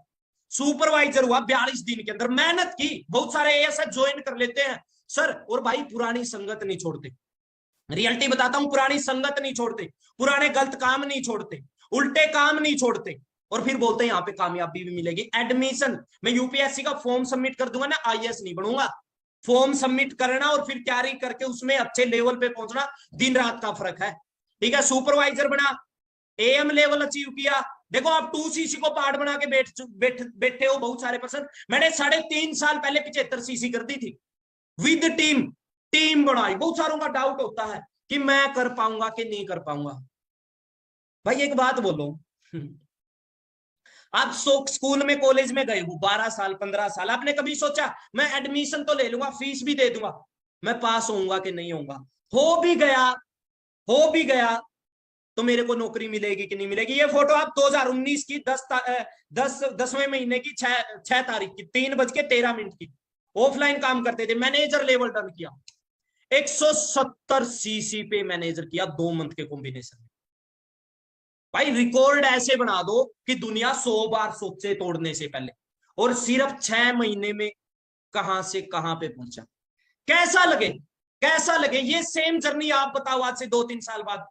सुपरवाइजर हुआ 42 दिन के अंदर, मेहनत की। बहुत सारे एएसएस ज्वाइन कर लेते हैं सर, और भाई पुरानी संगत नहीं छोड़ते। रियलिटी बताता हूं, पुरानी संगत नहीं छोड़ते, पुराने गलत काम नहीं छोड़ते, उल्टे काम नहीं छोड़ते, और फिर बोलते हैं यहाँ पे कामयाबी भी मिलेगी। एडमिशन, मैं यूपीएससी का फॉर्म सबमिट कर दूंगा ना, आईएएस नहीं बनूंगा। फॉर्म सबमिट करना और फिर तैयारी करके उसमें अच्छे लेवल पे पहुंचना, दिन रात का फर्क है। ठीक है, सुपरवाइजर बना, एएम लेवल अचीव किया। देखो आप 2cc को पार्ट बना के बैठे हो बहुत सारे पर्सन। मैंने 3.5 साल पहले 75cc कर दी थी विद टीम। टीम बनाई। बहुत सारों का डाउट होता है कि मैं कर पाऊंगा कि नहीं कर पाऊंगा। भाई एक बात बोलो, आप स्कूल में कॉलेज में गए हो 12 साल 15 साल, आपने कभी सोचा मैं एडमिशन तो ले लूंगा, फीस भी दे दूंगा, मैं पास होऊंगा कि नहीं होऊंगा? हो भी गया, हो भी गया, तो मेरे को नौकरी मिलेगी कि नहीं मिलेगी? ये फोटो आप 2019 की 10वें महीने की 6 तारीख की 3:13 की, ऑफलाइन काम करते थे, मैनेजर लेवल डन किया, 170cc पे मैनेजर किया 2 मंथ के कॉम्बिनेशन में। भाई रिकॉर्ड ऐसे बना दो कि दुनिया 100 बार सोचे तोड़ने से पहले, और सिर्फ 6 महीने में कहां से कहां पे पहुंचा। कैसा लगे, कैसा लगे? ये सेम जर्नी आप बताओ आज से 2-3 साल बाद,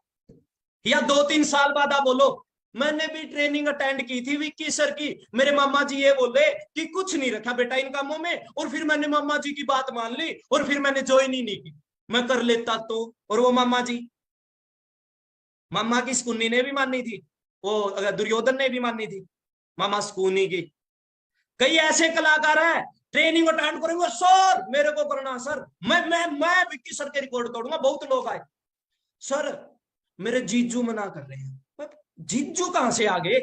या 2-3 साल बाद आप बोलो मैंने भी ट्रेनिंग अटेंड की थी विक्की सर की, मेरे मामा जी ये बोले कि कुछ नहीं रखा बेटा इन कामों में, और फिर मैंने मामा जी की बात मान ली और फिर मैंने ज्वाइन ही नहीं की, मैं कर लेता तो। और वो मामा जी, मामा की स्कूनी ने भी मानी थी, वो दुर्योधन ने भी मानी थी, मामा स्कूनी की। कई ऐसे कलाकार है ट्रेनिंग अटेंड करेंगे, सर मेरे को करना, सर मैं विक्की सर के रिकॉर्ड तोड़ूंगा। बहुत लोग आए, सर मेरे जीजू मना कर रहे हैं। जीजू कहां से आ गए?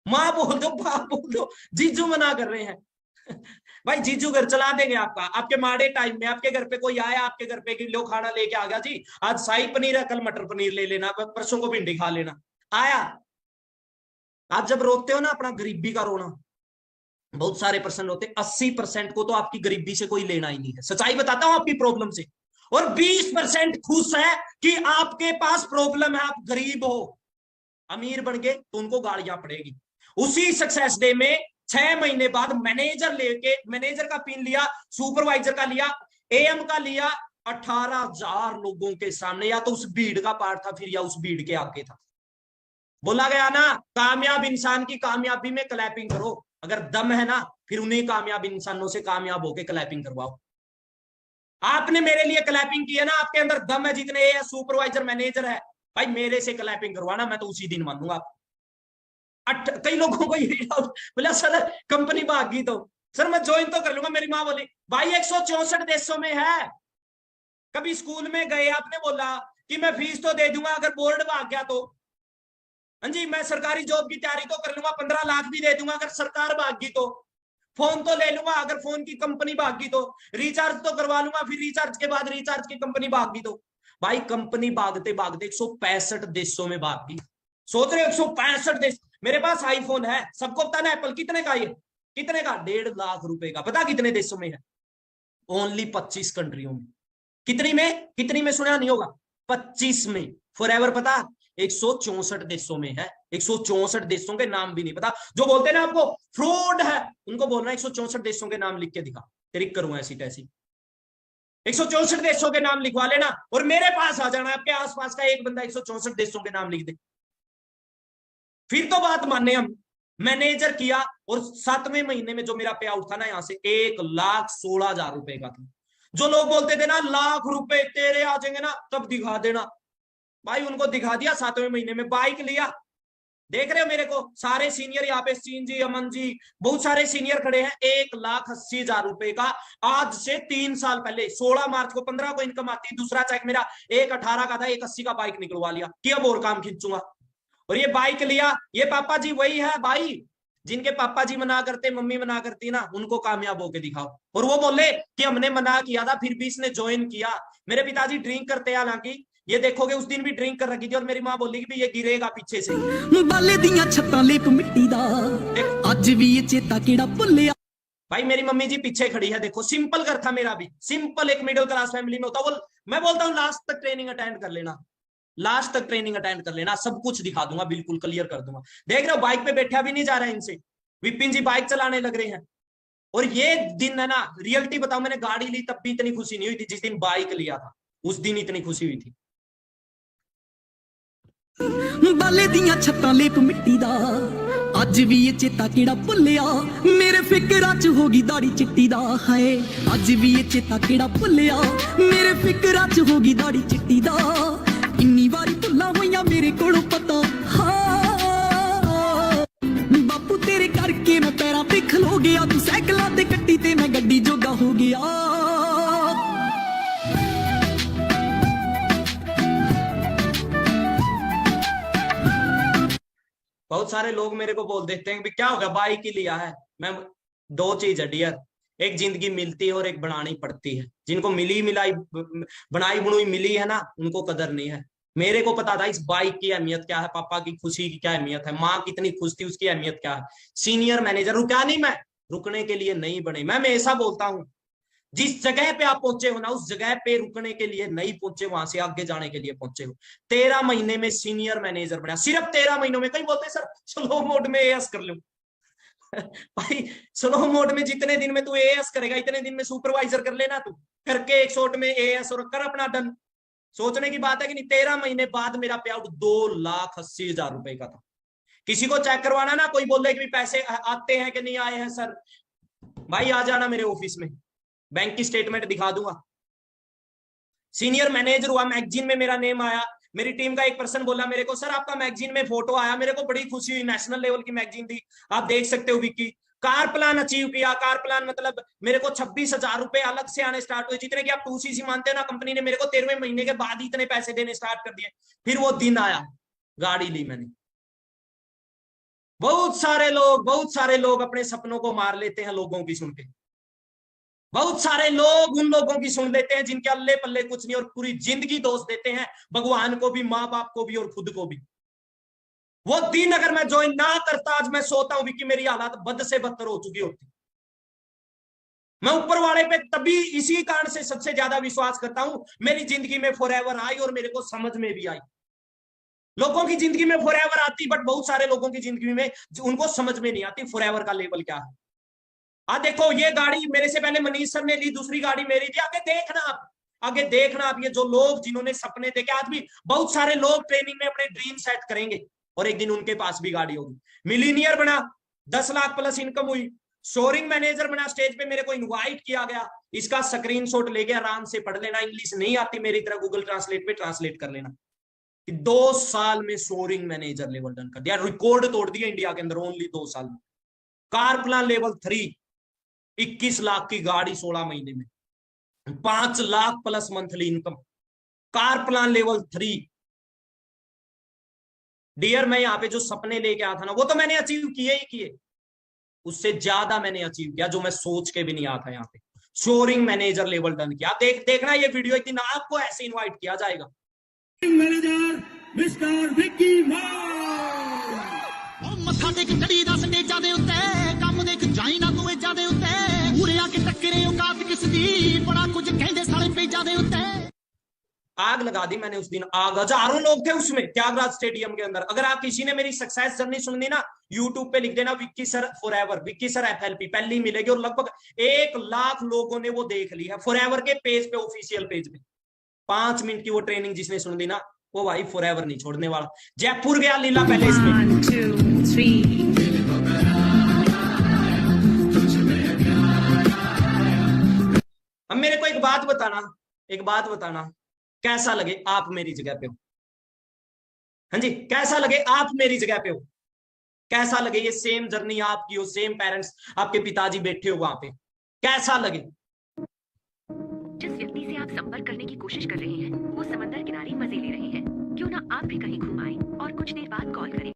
माँ बोल दो, बाप बोल दो, जीजू मना कर रहे हैं। भाई जीजू घर चला देंगे आपका, आपके माड़े टाइम में आपके घर पे कोई आया, आपके घर पे लो खाना लेके आ गया जी, आज शाही पनीर है, कल मटर पनीर ले लेना, परसों को भिंडी खा लेना, आया। आप जब रोते हो ना अपना गरीबी का रोना, बहुत सारे पर्सन रोते, 80% को तो आपकी गरीबी से कोई लेना ही नहीं है, सच्चाई बताता हूं आपकी प्रॉब्लम से। और 20% खुश है कि आपके पास प्रॉब्लम है, आप गरीब हो। अमीर बन गए तो उनको गालियां पड़ेगी। उसी सक्सेस डे में 6 महीने बाद मैनेजर लेके, मैनेजर का पिन लिया, सुपरवाइजर का लिया, एएम का लिया, 18,000 लोगों के सामने, या तो उस भीड़ का पार्ट था फिर, या उस भीड़ के आगे था। बोला गया ना, कामयाब इंसान की कामयाबी में क्लैपिंग करो, अगर दम है ना फिर उन्हीं कामयाब इंसानों से कामयाब होकर क्लैपिंग करवाओ। आपने मेरे लिए क्लैपिंग की है ना, आपके अंदर दम है, जितने ये सुपरवाइजर मैनेजर है, भाई मेरे से क्लैपिंग करवाना, मैं तो उसी दिन मानूंगा। कई लोगों को ये डाउट, बोला सर कंपनी भाग गई तो सर मैं ज्वाइन तो कर लूंगा। मेरी माँ बोली भाई 164 देशों में है। कभी स्कूल में गए, आपने बोला कि मैं फीस तो दे दूंगा अगर बोर्ड भाग गया तो। हाँ जी, मैं सरकारी जॉब की तैयारी तो कर लूंगा, 15 लाख भी दे दूंगा अगर सरकार भाग गई तो। फोन तो ले लूंगा अगर फोन की कंपनी भाग गई तो। रिचार्ज तो करवा लूंगा, फिर रिचार्ज के बाद रिचार्ज की कंपनी भाग गई तो। भाई कंपनी भागते भागते 165 देशों में भाग गई। सोच रहे हो 165 देश। मेरे पास आईफोन है, सबको पता ना एप्पल कितने का, ये कितने का, 1.5 लाख रुपए का। पता कितने देशों में है? ओनली 25 कंट्रियों में। कितनी में सुना नहीं होगा? 25 में। फॉरएवर पता 164 देशों में है। 164 देशों के नाम भी नहीं पता। जो बोलते हैं ना आपको फ्रॉड है, उनको बोलना 164 देशों के नाम लिख के दिखा, ट्रिक करूंगा ऐसी तैसी। 164 देशों के नाम लिखवा लेना और मेरे पास आ जाना। आपके आसपास का एक बंदा 164 देशों के नाम लिख दे, फिर तो बात माने हम। मैनेजर किया और 7वें महीने में जो मेरा पे आउट था ना, यहां से 1,16,000 रुपए का था। जो लोग बोलते थे ना लाख रुपए तेरे आ जाएंगे ना, तब दिखा देना। भाई उनको दिखा दिया। 7वें महीने में बाइक लिया। देख रहे हो मेरे को सारे सीनियर यहाँ पे, सीन जी, अमन जी, बहुत सारे सीनियर खड़े हैं। 1,80,000 रुपए का आज से 3 साल पहले 16 मार्च को 15 को इनकम आती। दूसरा चेक मेरा 1,18 का था, 1,80 का बाइक निकलवा लिया कि अब और काम खींचूंगा। और ये बाइक लिया। ये पापा जी वही है भाई, जिनके पापा जी मना करते, मम्मी मना करती ना, उनको कामयाब होके दिखाओ। और वो बोले कि हमने मना किया था फिर भी इसने ज्वाइन किया। मेरे पिताजी ड्रिंक करते हैं, हालांकि ये देखोगे उस दिन भी ड्रिंक कर रखी थी, और मेरी माँ बोली कि ये गिरेगा पीछे से। बाले दियां छत्तां लेप मिट्टी दा अज भी ये चेता केड़ा भुल्लिया। भाई मेरी मम्मी जी पीछे खड़ी है, देखो सिंपल घर था मेरा भी, सिंपल एक मिडिल क्लास फैमिली में होता। वो मैं बोलता हूँ लास्ट तक ट्रेनिंग अटेंड कर लेना, लास्ट तक ट्रेनिंग अटेंड कर लेना, सब कुछ दिखा दूंगा, बिल्कुल क्लियर कर दूंगा। देख रहे हो बाइक पे बैठा भी नहीं जा रहा है इनसे। विपिन जी बाइक चलाने लग रहे हैं। और ये दिन है ना, रियलिटी बताऊं, मैंने गाड़ी ली तब भी इतनी खुशी नहीं हुई थी जिस दिन बाइक लिया था, उस दिन इतनी खुशी हुई थी। बाले दियां छत्तां लेप मिट्टी दा अज भी ये चेता केड़ा भुल्लिया। मेरे फिकरां च हो गई दाड़ी चिट्टी दा हाय, अज भी ये चेता केड़ा भुल्लिया। मेरे फिकरां च हो गई दाड़ी चिट्टी दा। इन्नी वारी भुल्लां होइयां मेरे कोलों पता हाँ। बापू तेरे करके मैं पैरां ते खलो गया, तू साइकलां ते कट्टी ते मैं गड्डी जोगा हो गया। बहुत सारे लोग मेरे को बोल देते हैं कि क्या होगा बाइक ही लिया है। मैं दो चीज है डियर, एक जिंदगी मिलती है और एक बनानी पड़ती है। जिनको मिली मिलाई बनाई बुनाई मिली है ना, उनको कदर नहीं है। मेरे को पता था इस बाइक की अहमियत क्या है, पापा की खुशी की क्या अहमियत है, माँ कितनी खुश थी उसकी अहमियत क्या है। सीनियर मैनेजर रुका नहीं मैं, रुकने के लिए नहीं बने। मैं ऐसा बोलता हूँ जिस जगह पे आप पहुंचे हो ना, उस जगह पे रुकने के लिए नहीं पहुंचे, वहां से आगे जाने के लिए पहुंचे हो। 13 महीने में सीनियर मैनेजर बना, सिर्फ 13 महीनों में। कई बोलते हैं सर स्लो मोड में एएस कर लो। भाई स्लो मोड में जितने दिन में तू एएस करेगा, इतने दिन में सुपरवाइजर कर लेना तू, करके एक शॉट में एएस और कर अपना डन। सोचने की बात है कि नहीं। 13 महीने बाद मेरा पे आउट 2,80,000 रुपए का था। किसी को चेक करवाना ना, कोई बोले कि पैसे आते हैं कि नहीं आए हैं सर, भाई आ जाना मेरे ऑफिस में, बैंक की स्टेटमेंट दिखा दूंगा। सीनियर मैनेजर हुआ, मैगजीन में मेरा नेम आया। मेरी टीम का एक पर्सन बोला मेरे को, सर आपका मैगजीन में फोटो आया। मेरे को बड़ी खुशी हुई, नेशनल लेवल की मैगजीन थी, आप देख सकते हो विकी। कार प्लान अचीव किया। कार प्लान मतलब मेरे को 26,000 रुपए अलग से आने स्टार्ट हुए, जितने कि आप 2cc मानते हैं ना। कंपनी ने मेरे को 13वें महीने के बाद ही इतने पैसे देने स्टार्ट कर दिए। फिर वो दिन आया, गाड़ी ली मैंने। बहुत सारे लोग अपने सपनों को मार लेते हैं लोगों की सुन के। बहुत सारे लोग उन लोगों की सुन लेते हैं जिनके अल्ले पल्ले कुछ नहीं, और पूरी जिंदगी दोष देते हैं भगवान को भी, माँ बाप को भी और खुद को भी। वो दिन अगर मैं ज्वाइन ना करता, आज मैं सोता हूं कि मेरी हालत बद से बदतर हो चुकी होती। मैं ऊपर वाले पे तभी इसी कारण से सबसे ज्यादा विश्वास करता हूं। मेरी जिंदगी में फॉरएवर आई और मेरे को समझ में भी आई। लोगों की जिंदगी में फॉरएवर आती, बट बहुत सारे लोगों की जिंदगी में उनको समझ में नहीं आती फॉरएवर का लेवल क्या है। देखो ये गाड़ी मेरे से पहले मनीष सर ने ली, दूसरी गाड़ी मेरी थी। आगे देखना आप, आगे देखना आप, ये जो लोग जिन्होंने सपने देखे, आज भी बहुत सारे लोग ट्रेनिंग में अपने ड्रीम सेट करेंगे और एक दिन उनके पास भी गाड़ी होगी। मिलीनियर बना, 10 लाख प्लस इनकम हुई। शोरिंग मैनेजर बना, स्टेज पे मेरे को इनवाइट किया गया। इसका स्क्रीनशॉट लेके आराम से पढ़ लेना। इंग्लिश नहीं आती मेरी तरह, गूगल ट्रांसलेट पे ट्रांसलेट कर लेना। कि 2 साल में सोरिंग मैनेजर लेवल डन कर दिया, रिकॉर्ड तोड़ दिया इंडिया के अंदर ओनली 2 साल में। कार प्लान लेवल 3, 21 लाख की गाड़ी 16 महीने में, 5 lakh plus monthly income, car plan level 3। Dear, मैं यहाँ पे जो सपने लेके आया था ना, वो तो मैंने अचीव किए ही किए, उससे ज्यादा मैंने अचीव किया जो मैं सोच के भी नहीं आया था। यहाँ पे शोरिंग मैनेजर लेवल डन किया। देखना ये वीडियो, एक दिन आपको ऐसे इनवाइट किया जाएगा। मैनेजर मिस्टर विक्की मत्था टेक कड़ी दा स्टेजां दे उत्ते, काम देख जाई ना तू एजां दे उत्ते, उरे आके टक्करे औकात किस दी, बड़ा कुछ कहंदे साले पेजां दे उत्ते। आग लगा दी मैंने उस दिन, आग, हजारों लोग थे उसमें त्यागराज स्टेडियम के अंदर। अगर आप किसी ने मेरी सक्सेस जर्नी सुननी ना, यूट्यूब पे लिख देना Vicky sir forever, Vicky sir FLP, पहली मिलेगी। और लगभग 1 लाख लोगों ने वो देख ली है फॉरएवर के पेज पे, ऑफिशियल पेज पे। 5 मिनट की वो ट्रेनिंग जिसने सुन ली ना, वो भाई फॉरएवर नहीं छोड़ने वाला। जयपुर गया लीला पैलेस में, 1 2 3 अब मेरे को एक बात बताना, कैसा लगे आप मेरी जगह पे हो? हाँ जी, कैसा लगे आप मेरी जगह पे हो? कैसा लगे ये सेम जर्नी आपकी हो, सेम पेरेंट्स, आपके पिताजी बैठे हो वहां पे, कैसा लगे? जिस व्यक्ति से आप संपर्क करने की कोशिश कर रहे हैं वो समंदर किनारे मजे ले रहे हैं। क्यों ना आप भी कहीं घूम आए और कुछ देर बाद कॉल करें।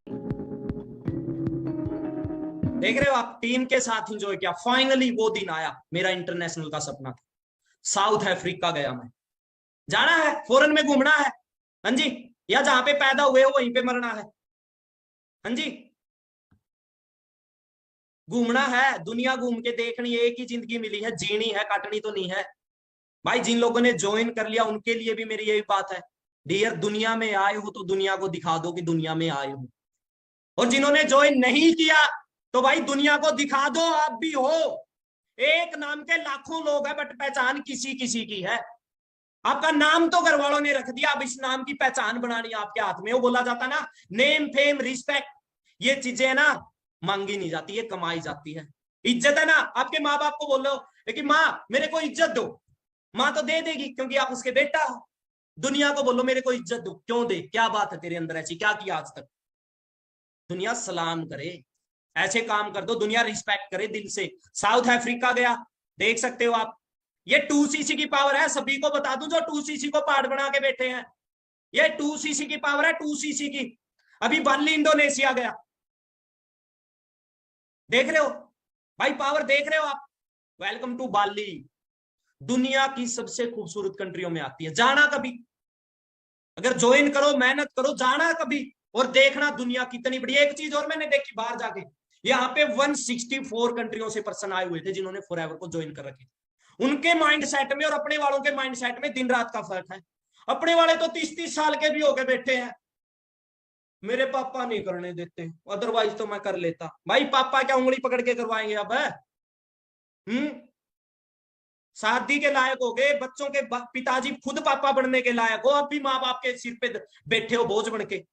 देख रहे हो आप, टीम के साथ एंजॉय किया। फाइनली वो दिन आया, मेरा इंटरनेशनल का सपना था। साउथ अफ्रीका गया मैं, जाना है, फॉरेन में घूमना है, हाँ जी, या जहां पे पैदा हुए हो वहीं पे मरना है, हाँ जी, घूमना है, दुनिया घूम के देखनी है। एक ही जिंदगी मिली है, जीनी है, काटनी तो नहीं है भाई। जिन लोगों ने ज्वाइन कर लिया उनके लिए भी मेरी यही बात है, डियर, दुनिया में आए हो तो दुनिया को दिखा दो कि दुनिया में आए हो। और जिन्होंने ज्वाइन नहीं किया तो भाई दुनिया को दिखा दो आप भी हो। एक नाम के लाखों लोग हैं, बट पहचान किसी किसी की है। आपका नाम तो घर वालों ने रख दिया, अब इस नाम की पहचान बनानी आपके हाथ में। वो बोला जाता ना, नेम फेम रिस्पेक्ट, ये चीजें ना मांगी नहीं जाती, ये कमाई जाती है। इज्जत है ना, आपके माँ बाप को बोलो कि माँ मेरे को इज्जत दो, माँ तो दे देगी क्योंकि आप उसके बेटा हो। दुनिया को बोलो मेरे को इज्जत दो, क्यों दे, क्या बात है तेरे अंदर ऐसी, क्या किया आज तक? दुनिया सलाम करे, ऐसे काम कर दो, दुनिया रिस्पेक्ट करे दिल से। साउथ अफ्रीका गया, देख सकते हो आप, ये 2cc की पावर है। सभी को बता दूं जो 2cc को पार्ट बना के बैठे हैं, ये 2cc की पावर है, 2cc की। अभी बाली इंडोनेशिया गया, देख रहे हो भाई, पावर देख रहे हो आप। वेलकम टू बाली, दुनिया की सबसे खूबसूरत कंट्रियों में आती है। जाना कभी, अगर ज्वाइन करो, मेहनत करो, जाना कभी और देखना दुनिया कितनी बड़ी। एक चीज और मैंने देखी बाहर जाके, यहाँ पे 164 कंट्रियों से पर्सन आए हुए थे जिन्होंने फॉरएवर को ज्वाइन कर रखे। उनके माइंडसेट में और अपने वालों के माइंडसेट में दिन रात का फर्क है। अपने वाले तो 30-30 साल के भी होके बैठे हैं, मेरे पापा नहीं करने देते, अदरवाइज तो मैं कर लेता। भाई पापा क्या उंगली पकड़ के करवाएंगे अब? शादी के लायक हो गए, बच्चों के पिताजी खुद पापा बनने के लायक हो, अब भी माँ बाप के सिर पे बैठे हो बोझ बन के।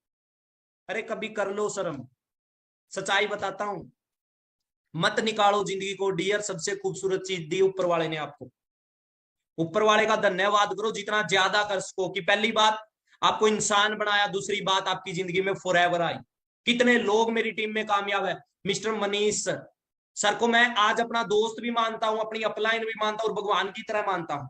अरे कभी कर लो शर्म, सच्चाई बताता हूं, मत निकालो जिंदगी को डियर। सबसे खूबसूरत चीज दी ऊपर वाले ने आपको, ऊपर वाले का धन्यवाद करो जितना ज्यादा कर सको। कि पहली बात आपको इंसान बनाया, दूसरी बात आपकी जिंदगी में फॉरएवर आई। कितने लोग मेरी टीम में कामयाब है। मिस्टर मनीष सर को मैं आज अपना दोस्त भी मानता हूं, अपनी अपलाइन भी मानता हूं और भगवान की तरह मानता हूं।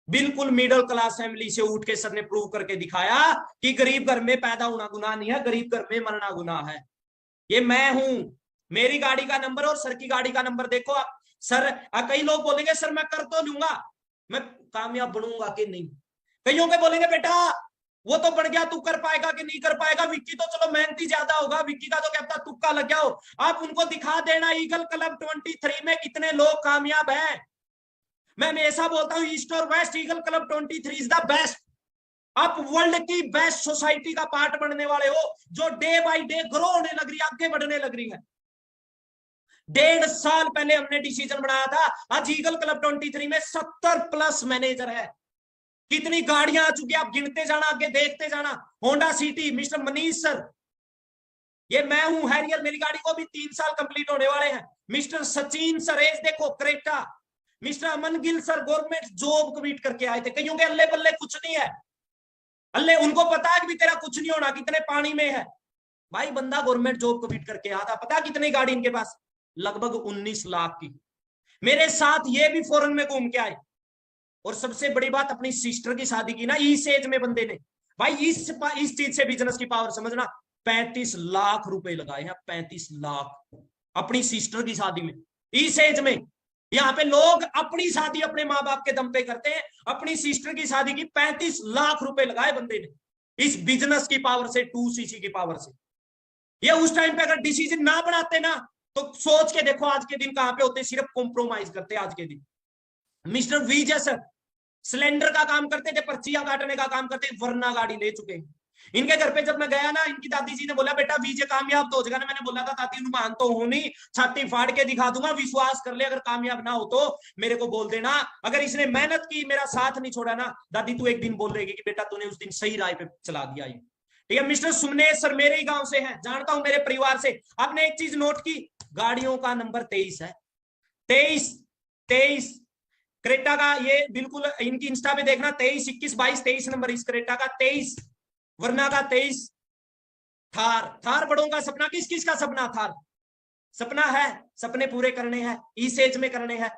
बिल्कुल मिडिल क्लास फैमिली से उठ के सर ने प्रूव करके दिखाया कि गरीब घर में पैदा होना गुनाह नहीं है, गरीब घर में मरना गुनाह है। ये मैं हूं, मेरी गाड़ी का नंबर और सर की गाड़ी का नंबर देखो आप। सर, कई लोग बोलेंगे सर मैं कर तो लूंगा, मैं कामयाब बनूंगा कि नहीं। कईयों के बोलेंगे बेटा वो तो बढ़ गया, तू कर पाएगा कि नहीं कर पाएगा। विक्की तो चलो मेहनती ज्यादा होगा, विक्की का तो क्या पता तुक्का लग गया हो। आप उनको दिखा देना ईगल क्लब 23 में कितने लोग कामयाब हैं। मैं हमेशा बोलता हूं ईस्ट और west, eagle club 23 is the best. आप वर्ल्ड की बेस्ट सोसाइटी का पार्ट बनने वाले हो, जो डे बाय डे ग्रो होने लग रही है, आगे बढ़ने लग रही है। 1.5 साल पहले हमने डिसीजन बनाया था, आज ईगल क्लब 23 में 70+ मैनेजर है। कितनी गाड़ियां आ चुकी है, आप गिनते जाना, आगे देखते जाना। Honda city, mister Manish sir, ये मैं हूं। हैरियर, मेरी गाड़ी को भी 3 साल कंप्लीट होने वाले हैं। मिस्टर सचिन सर, एज देखो Creta. Mister Aman Gill sir government job commit करके आए थे। कईयों के अल्ले बल्ले कुछ नहीं है, अल्ले उनको पता है कि भी तेरा कुछ नहीं होना, कितने पानी में है। भाई बंदा गवर्नमेंट जॉब कम्पीट करके आता, पता कितनी गाड़ी इनके पास, लगभग 19 लाख की। मेरे साथ ये भी फॉरेन में घूम के आए, और सबसे बड़ी बात अपनी सिस्टर की शादी की ना इस एज में बंदे ने। भाई इस चीज से बिजनेस की पावर समझना, 35 लाख रुपए लगाए हैं, 35 लाख अपनी सिस्टर की शादी में, इस एज में। यहाँ पे लोग अपनी शादी अपने माँ बाप के दम पे करते हैं, अपनी सिस्टर की शादी की 35 लाख रुपए लगाए बंदे ने इस बिजनेस की पावर से, 2cc की पावर से। ये उस टाइम पे अगर डिसीजन ना बनाते ना, तो सोच के देखो आज के दिन कहां पे होते, सिर्फ कॉम्प्रोमाइज करते आज के दिन। मिस्टर विजय सर सिलेंडर का काम करते थे, पर्चियां काटने का काम करते, वरना गाड़ी ले चुके हैं। इनके घर पे जब मैं गया ना, इनकी दादी जी ने बोला बेटा विजय कामयाब तो हो जाएगा ना। मैंने बोला था दादी मान तो हूं नहीं, छाती फाड़ के दिखा दूंगा, विश्वास कर ले, अगर कामयाब ना हो तो मेरे को बोल देना। अगर इसने मेहनत की, मेरा साथ नहीं छोड़ा ना दादी, तू एक दिन बोल देगी कि बेटा तूने उस दिन सही राय पे चला दिया। ये ठीक है। मिस्टर सुमनेश सर मेरे ही गांव से हैं, जानता हूं मेरे परिवार से। आपने एक चीज नोट की, गाड़ियों का नंबर 23 है, 23 क्रेटा का। ये बिल्कुल इनकी इंस्टा पे देखना, 23, 21, 22, 23 नंबर इस क्रेटा का, 23 वरना का 23। थार बड़ों का सपना, किस किस का सपना थार सपना है, सपने पूरे करने हैं, इस एज में करने हैं।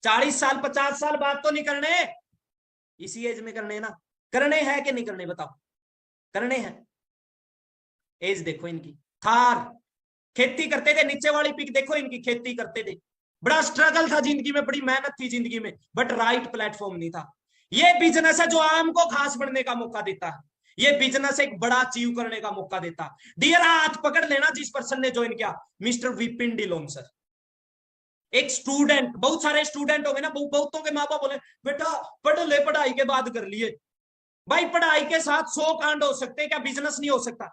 40 साल 50 साल बाद तो नहीं करने, इसी एज में करने ना। करने हैं कि नहीं करने बताओ, करने हैं। एज देखो इनकी, थार खेती करते थे, नीचे वाली पिक देखो इनकी, खेती करते थे, बड़ा स्ट्रगल था जिंदगी में, बड़ी मेहनत थी जिंदगी में, बट राइट प्लेटफॉर्म नहीं था। ये बिजनेस है जो आम को खास बनने का मौका देता है, ये बिजनेस एक बड़ा अचीव करने का मौका देता है। डियर हाथ पकड़ लेना जिस पर्सन ने ज्वाइन किया, मिस्टर विपिन डिलोन सर। एक स्टूडेंट, बहुत सारे स्टूडेंट हो गए ना, बहुतों के माँ बाप बोले बेटा पढ़ ले, पढ़ाई के बाद कर लिए। भाई पढ़ाई के साथ 100 कांड हो सकते, क्या बिजनेस नहीं हो सकता?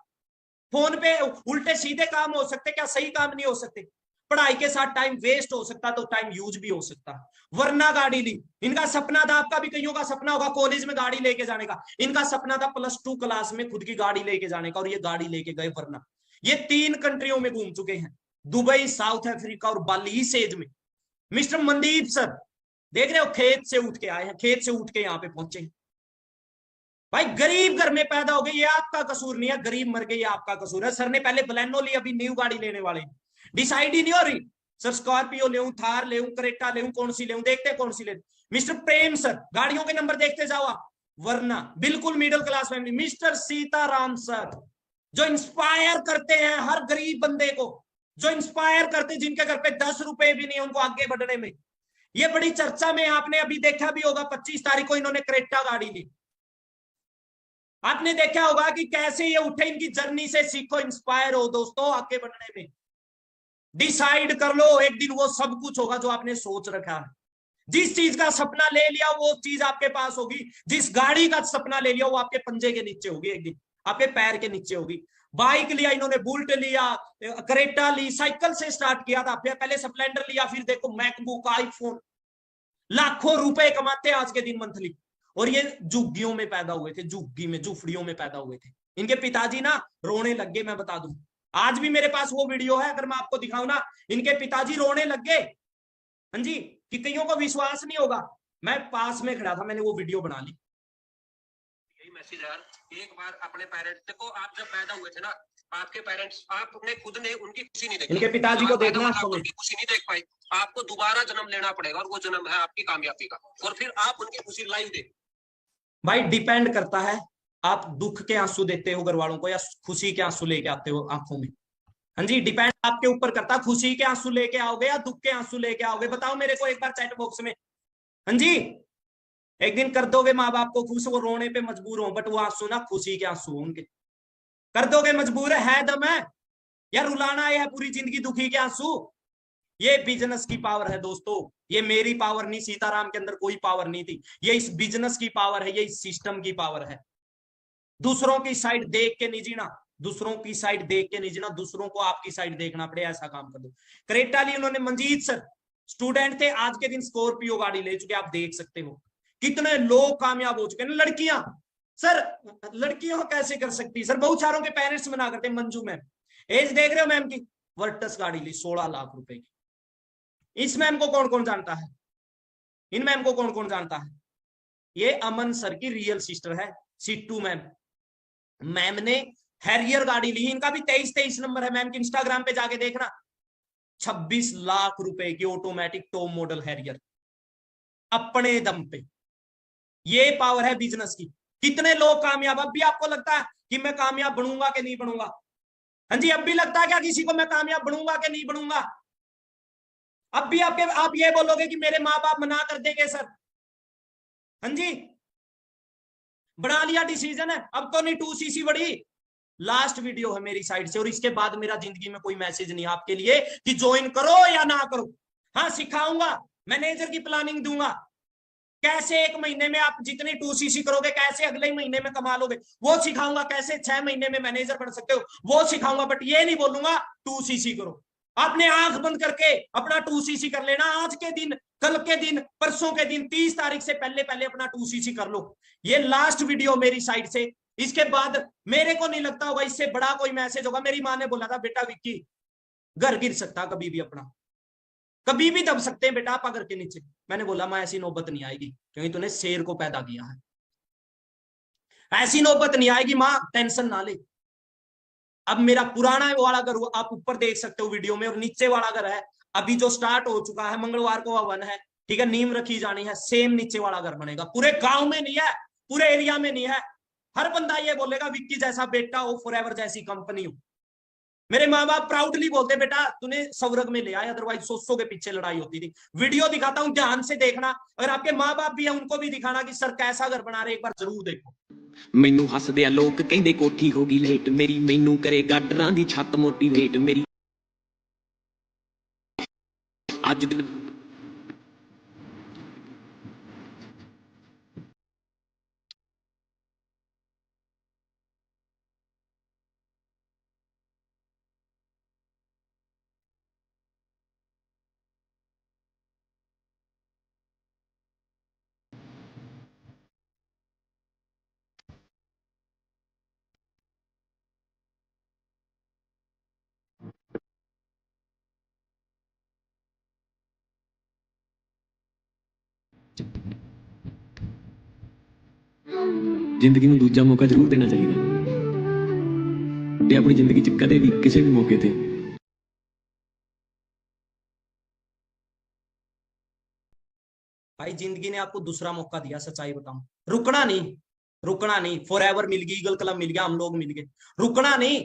फोन पे उल्टे सीधे काम हो सकते, क्या सही काम नहीं हो सकते? पढ़ाई के साथ टाइम वेस्ट हो सकता तो टाइम यूज भी हो सकता। वरना गाड़ी ली, इनका सपना था, आपका भी कईयों का सपना होगा कॉलेज में गाड़ी लेके जाने का, इनका सपना था +2 क्लास में खुद की गाड़ी लेके जाने का, और ये गाड़ी लेके गए। वरना ये 3 कंट्रियों में घूम चुके हैं, दुबई, साउथ अफ्रीका और बाली, इस एज में। मिस्टर मनदीप सर देख रहे हो, खेत से उठ के आए हैं, खेत से उठ के यहाँ पे पहुंचे। भाई गरीब घर में पैदा हो गए, ये आपका कसूर नहीं है, गरीब मर गए ये आपका कसूर है। सर ने पहले बलेनो ली, अभी न्यू गाड़ी लेने वाले, डिसाइड ही नहीं हो रही सर, स्कॉर्पियो ले, थार ले, क्रेटा ले, कौन सी ले, देखते कौन सी ले। मिस्टर प्रेम सर गाड़ियों के नंबर देखते जाओ आप, वरना बिल्कुल middle class family. Mister Sitaram sir जो इंस्पायर करते हैं हर गरीब बंदे को, जो इंस्पायर करते, जिनके घर पे 10 रुपए भी नहीं उनको आगे बढ़ने में। ये बड़ी चर्चा में, आपने अभी देखा भी होगा, 25 तारीख को इन्होंने क्रेटा गाड़ी ली। आपने देखा होगा कि कैसे ये उठे, इनकी जर्नी से सीखो, इंस्पायर हो दोस्तों आगे बढ़ने में। डिसाइड कर लो, एक दिन वो सब कुछ होगा जो आपने सोच रखा है। जिस चीज का सपना ले लिया वो चीज आपके पास होगी, जिस गाड़ी का सपना ले लिया वो आपके पंजे के नीचे होगी, एक दिन आपके पैर के नीचे होगी। बाइक लिया इन्होंने, बुलेट लिया, क्रेटा ली, साइकिल से स्टार्ट किया था, फिर पहले स्प्लेंडर लिया, फिर देखो मैकबुक, आईफोन, लाखों रुपए कमाते आज के दिन मंथली। और ये झुग्गियों में पैदा हुए थे, झुग्गी में, झुफड़ियों में पैदा हुए थे। इनके पिताजी ना रोने लग गए, मैं बता दूं, आज भी मेरे पास वो वीडियो है, अगर मैं आपको दिखाऊं ना, इनके पिताजी रोने लग गए। हाँ जी, कि कईयों को विश्वास नहीं होगा, मैं पास में खड़ा था, मैंने वो वीडियो बना ली। यही मैसेज यार, एक बार अपने पेरेंट्स देखो, आप जब पैदा हुए थे ना, आपके पेरेंट्स, आपने खुद ने उनकी खुशी नहीं देखी, इनके पिताजी को देखना, उनकी खुशी नहीं देख पाई, आपको दोबारा जन्म लेना पड़ेगा, और वो जन्म है आपकी कामयाबी का, और फिर आप उनकी खुशी लाइव देख। भाई डिपेंड करता है आप दुख के आंसू देते हो घर वालों को या खुशी के आंसू लेके आते हो आंखों में। हाँ जी, डिपेंड आपके ऊपर करता है, खुशी के आंसू लेके आओगे या दुख के आंसू लेके आओगे। बताओ मेरे को एक बार चैट बॉक्स में। हाँ जी, एक दिन कर दोगे माँ बाप को खुश, वो रोने पे मजबूर हो, बट वो आंसू ना खुशी के आंसू उनके, कर दोगे मजबूर है दम है या रुलाना है पूरी जिंदगी दुखी के आंसू। ये बिजनेस की पावर है दोस्तों, ये मेरी पावर नहीं, सीताराम के अंदर कोई पावर नहीं थी, ये इस बिजनेस की पावर है, ये इस सिस्टम की पावर है। दूसरों की साइड देख के नहीं जीना, दूसरों की साइड देख के नहीं जीना, दूसरों को आपकी साइड देखना पड़े, ऐसा काम कर दो। क्रेटा ली उन्होंने, मंजीत सर स्टूडेंट थे, आज के दिन स्कॉर्पियो गाड़ी ले चुके, आप देख सकते हो कितने लोग कामयाब हो चुके हैं। लड़कियां सर, लड़कियों कैसे कर सकती सर, बहुत सारों के पेरेंट्स मना करते। मंजू मैम, एज देख रहे हो मैम की, वर्टस गाड़ी ली 16 लाख रुपए की। इस मैम को कौन कौन जानता है, इन मैम को कौन कौन जानता है? ये अमन सर की रियल सिस्टर है, सीटू मैम, मैम ने हैरियर गाड़ी ली, इनका भी 23 नंबर है, मैम के इंस्टाग्राम पे जाके देखना, 26 लाख रुपए की ऑटोमेटिक टॉप मॉडल हैरियर अपने दम पे। ये पावर है बिजनेस की। कितने लोग कामयाब, अब भी आपको लगता है कि मैं कामयाब बनूंगा कि नहीं बनूंगा? हाँ जी, अब भी लगता है क्या किसी को मैं कामयाब बनूंगा कि नहीं बनूंगा? अब भी आप ये बोलोगे कि मेरे माँ बाप मना कर देंगे सर? हाँ जी, बना लिया डिसीजन है, अब तो नहीं 2cc बढ़ी। लास्ट वीडियो है मेरी साइड से, और इसके बाद मेरा जिंदगी में कोई मैसेज नहीं आपके लिए कि ज्वाइन करो या ना करो। हाँ, सिखाऊंगा, मैनेजर की प्लानिंग दूंगा, कैसे 1 महीने में आप जितनी 2cc करोगे कैसे अगले ही महीने में कमा लोगे, वो सिखाऊंगा। कैसे 6 महीने में मैनेजर बन सकते हो, वो सिखाऊंगा। बट ये नहीं बोलूंगा 2cc करो। आपने आंख बंद करके अपना 2cc कर लेना, आज के दिन, कल के दिन, परसों के दिन, 30 तारीख से पहले पहले अपना 2cc कर लो। ये लास्ट वीडियो मेरी साइड से। इसके बाद मेरे को नहीं लगता होगा इससे बड़ा कोई मैसेज होगा। मेरी माँ ने बोला था, बेटा विक्की, घर गिर सकता कभी भी, अपना कभी भी दब सकते हैं बेटा आप अगर के नीचे। मैंने बोला माँ ऐसी नौबत नहीं आएगी, क्योंकि तूने शेर को पैदा किया है, ऐसी नौबत नहीं आएगी माँ, टेंशन ना ले। अब मेरा पुराना वाला घर आप ऊपर देख सकते हो वीडियो में, और नीचे वाला घर है अभी जो स्टार्ट हो चुका है, मंगलवार को हवन है, ठीक है, नींव रखी जानी है। सेम नीचे वाला घर बनेगा, पूरे गांव में नहीं है, पूरे एरिया में नहीं है। हर बंदा ये बोलेगा विक्की जैसा बेटा हो, फॉरएवर जैसी कंपनी हो। मेरे माँ बाप प्राउडली बोलते बेटा तूने स्वर्ग में ले आया, अदरवाइज 100 के पीछे लड़ाई होती थी। वीडियो दिखाता हूँ, ध्यान से देखना। अगर आपके माँ बाप भी है उनको भी दिखाना कि सर कैसा घर बना रहे, एक बार जरूर देखो। ਮੈਨੂੰ ਹੱਸਦੇ ਆ ਲੋਕ ਕਹਿੰਦੇ ਕੋਠੀ ਹੋ ਗਈ ਲੇਟ ਮੇਰੀ, ਮੈਨੂੰ ਕਰੇ ਗਾਡਰਾਂ ਦੀ ਛੱਤ ਮੋਟੀਵੇਟ ਮੇਰੀ। ਅੱਜ ਦਿਨ ਜ਼ਿੰਦਗੀ ਨੂੰ ਦੂਜਾ ਮੌਕਾ ਜ਼ਰੂਰ ਦੇਣਾ ਚਾਹੀਦਾ ਤੇ ਆਪਣੀ ਜ਼ਿੰਦਗੀ 'ਚ ਕਦੇ ਵੀ ਕਿਸੇ ਵੀ ਮੌਕੇ ਤੇ भाई जिंदगी ने आपको दूसरा मौका दिया, सच्चाई बताऊं, रुकना नहीं, रुकना नहीं। फॉरएवर मिल गई, ईगल क्लब मिल गया, हम लोग मिल गए, रुकना नहीं,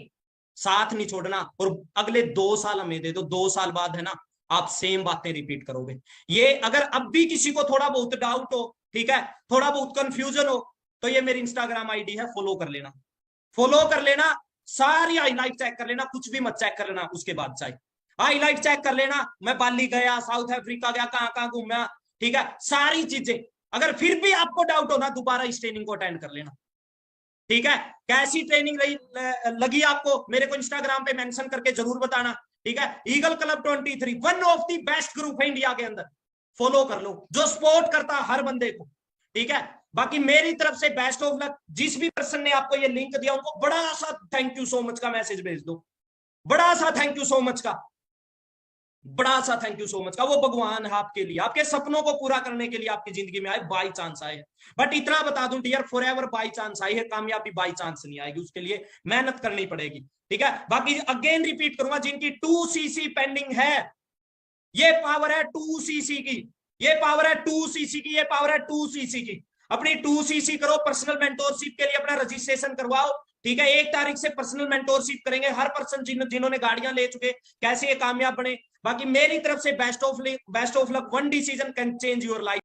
साथ नहीं छोड़ना। और अगले 2 साल हमें दे दो, 2 साल बाद है ना आप सेम बातें रिपीट करोगे। ये अगर अब भी किसी को थोड़ा बहुत डाउट हो, ठीक है, थोड़ा बहुत कंफ्यूजन हो, तो ये मेरी इंस्टाग्राम आईडी है, फॉलो कर लेना, फॉलो कर लेना, सारी हाईलाइट चेक कर लेना, कुछ भी मत चेक कर लेना उसके बाद। चाहे हाईलाइट चेक कर लेना, मैं बाली गया, साउथ अफ्रीका गया, कहां कहां घूमा, ठीक है, सारी चीजें। अगर फिर भी आपको डाउट हो ना, दोबारा इस ट्रेनिंग को अटेंड कर लेना, ठीक है। कैसी ट्रेनिंग लगी आपको, मेरे को इंस्टाग्राम पे मेंशन करके जरूर बताना, ठीक है। Eagle club 23 one of the best group है इंडिया के अंदर, फॉलो कर लो, जो सपोर्ट करता हर बंदे को, ठीक है। बाकी मेरी तरफ से बेस्ट ऑफ लक। जिस भी पर्सन ने आपको ये लिंक दिया उनको बड़ा सा थैंक यू सो मच का मैसेज भेज दो, बड़ा सा थैंक यू सो मच का, बड़ा सा थैंक यू सो मच का। वो भगवान है आपके लिए, आपके सपनों को पूरा करने के लिए आपकी जिंदगी में आए, बाई चांस आए। बट इतना बता दूं डियर, फॉरएवर बाई चांस आई है, कामयाबी बाई चांस नहीं आएगी, उसके लिए मेहनत करनी पड़ेगी, ठीक है। बाकी अगेन रिपीट करूंगा, जिनकी 2cc पेंडिंग है, ये पावर है 2cc की, ये पावर है 2cc की, ये पावर है 2cc की। अपनी 2cc करो, पर्सनल मेंटोरशिप के लिए अपना रजिस्ट्रेशन करवाओ, ठीक है। 1 तारीख से पर्सनल मेंटोरशिप करेंगे हर पर्सन जिन्होंने गाड़ियां ले चुके, कैसे ये कामयाब बने। बाकी मेरी तरफ से best of luck, one decision can change your life.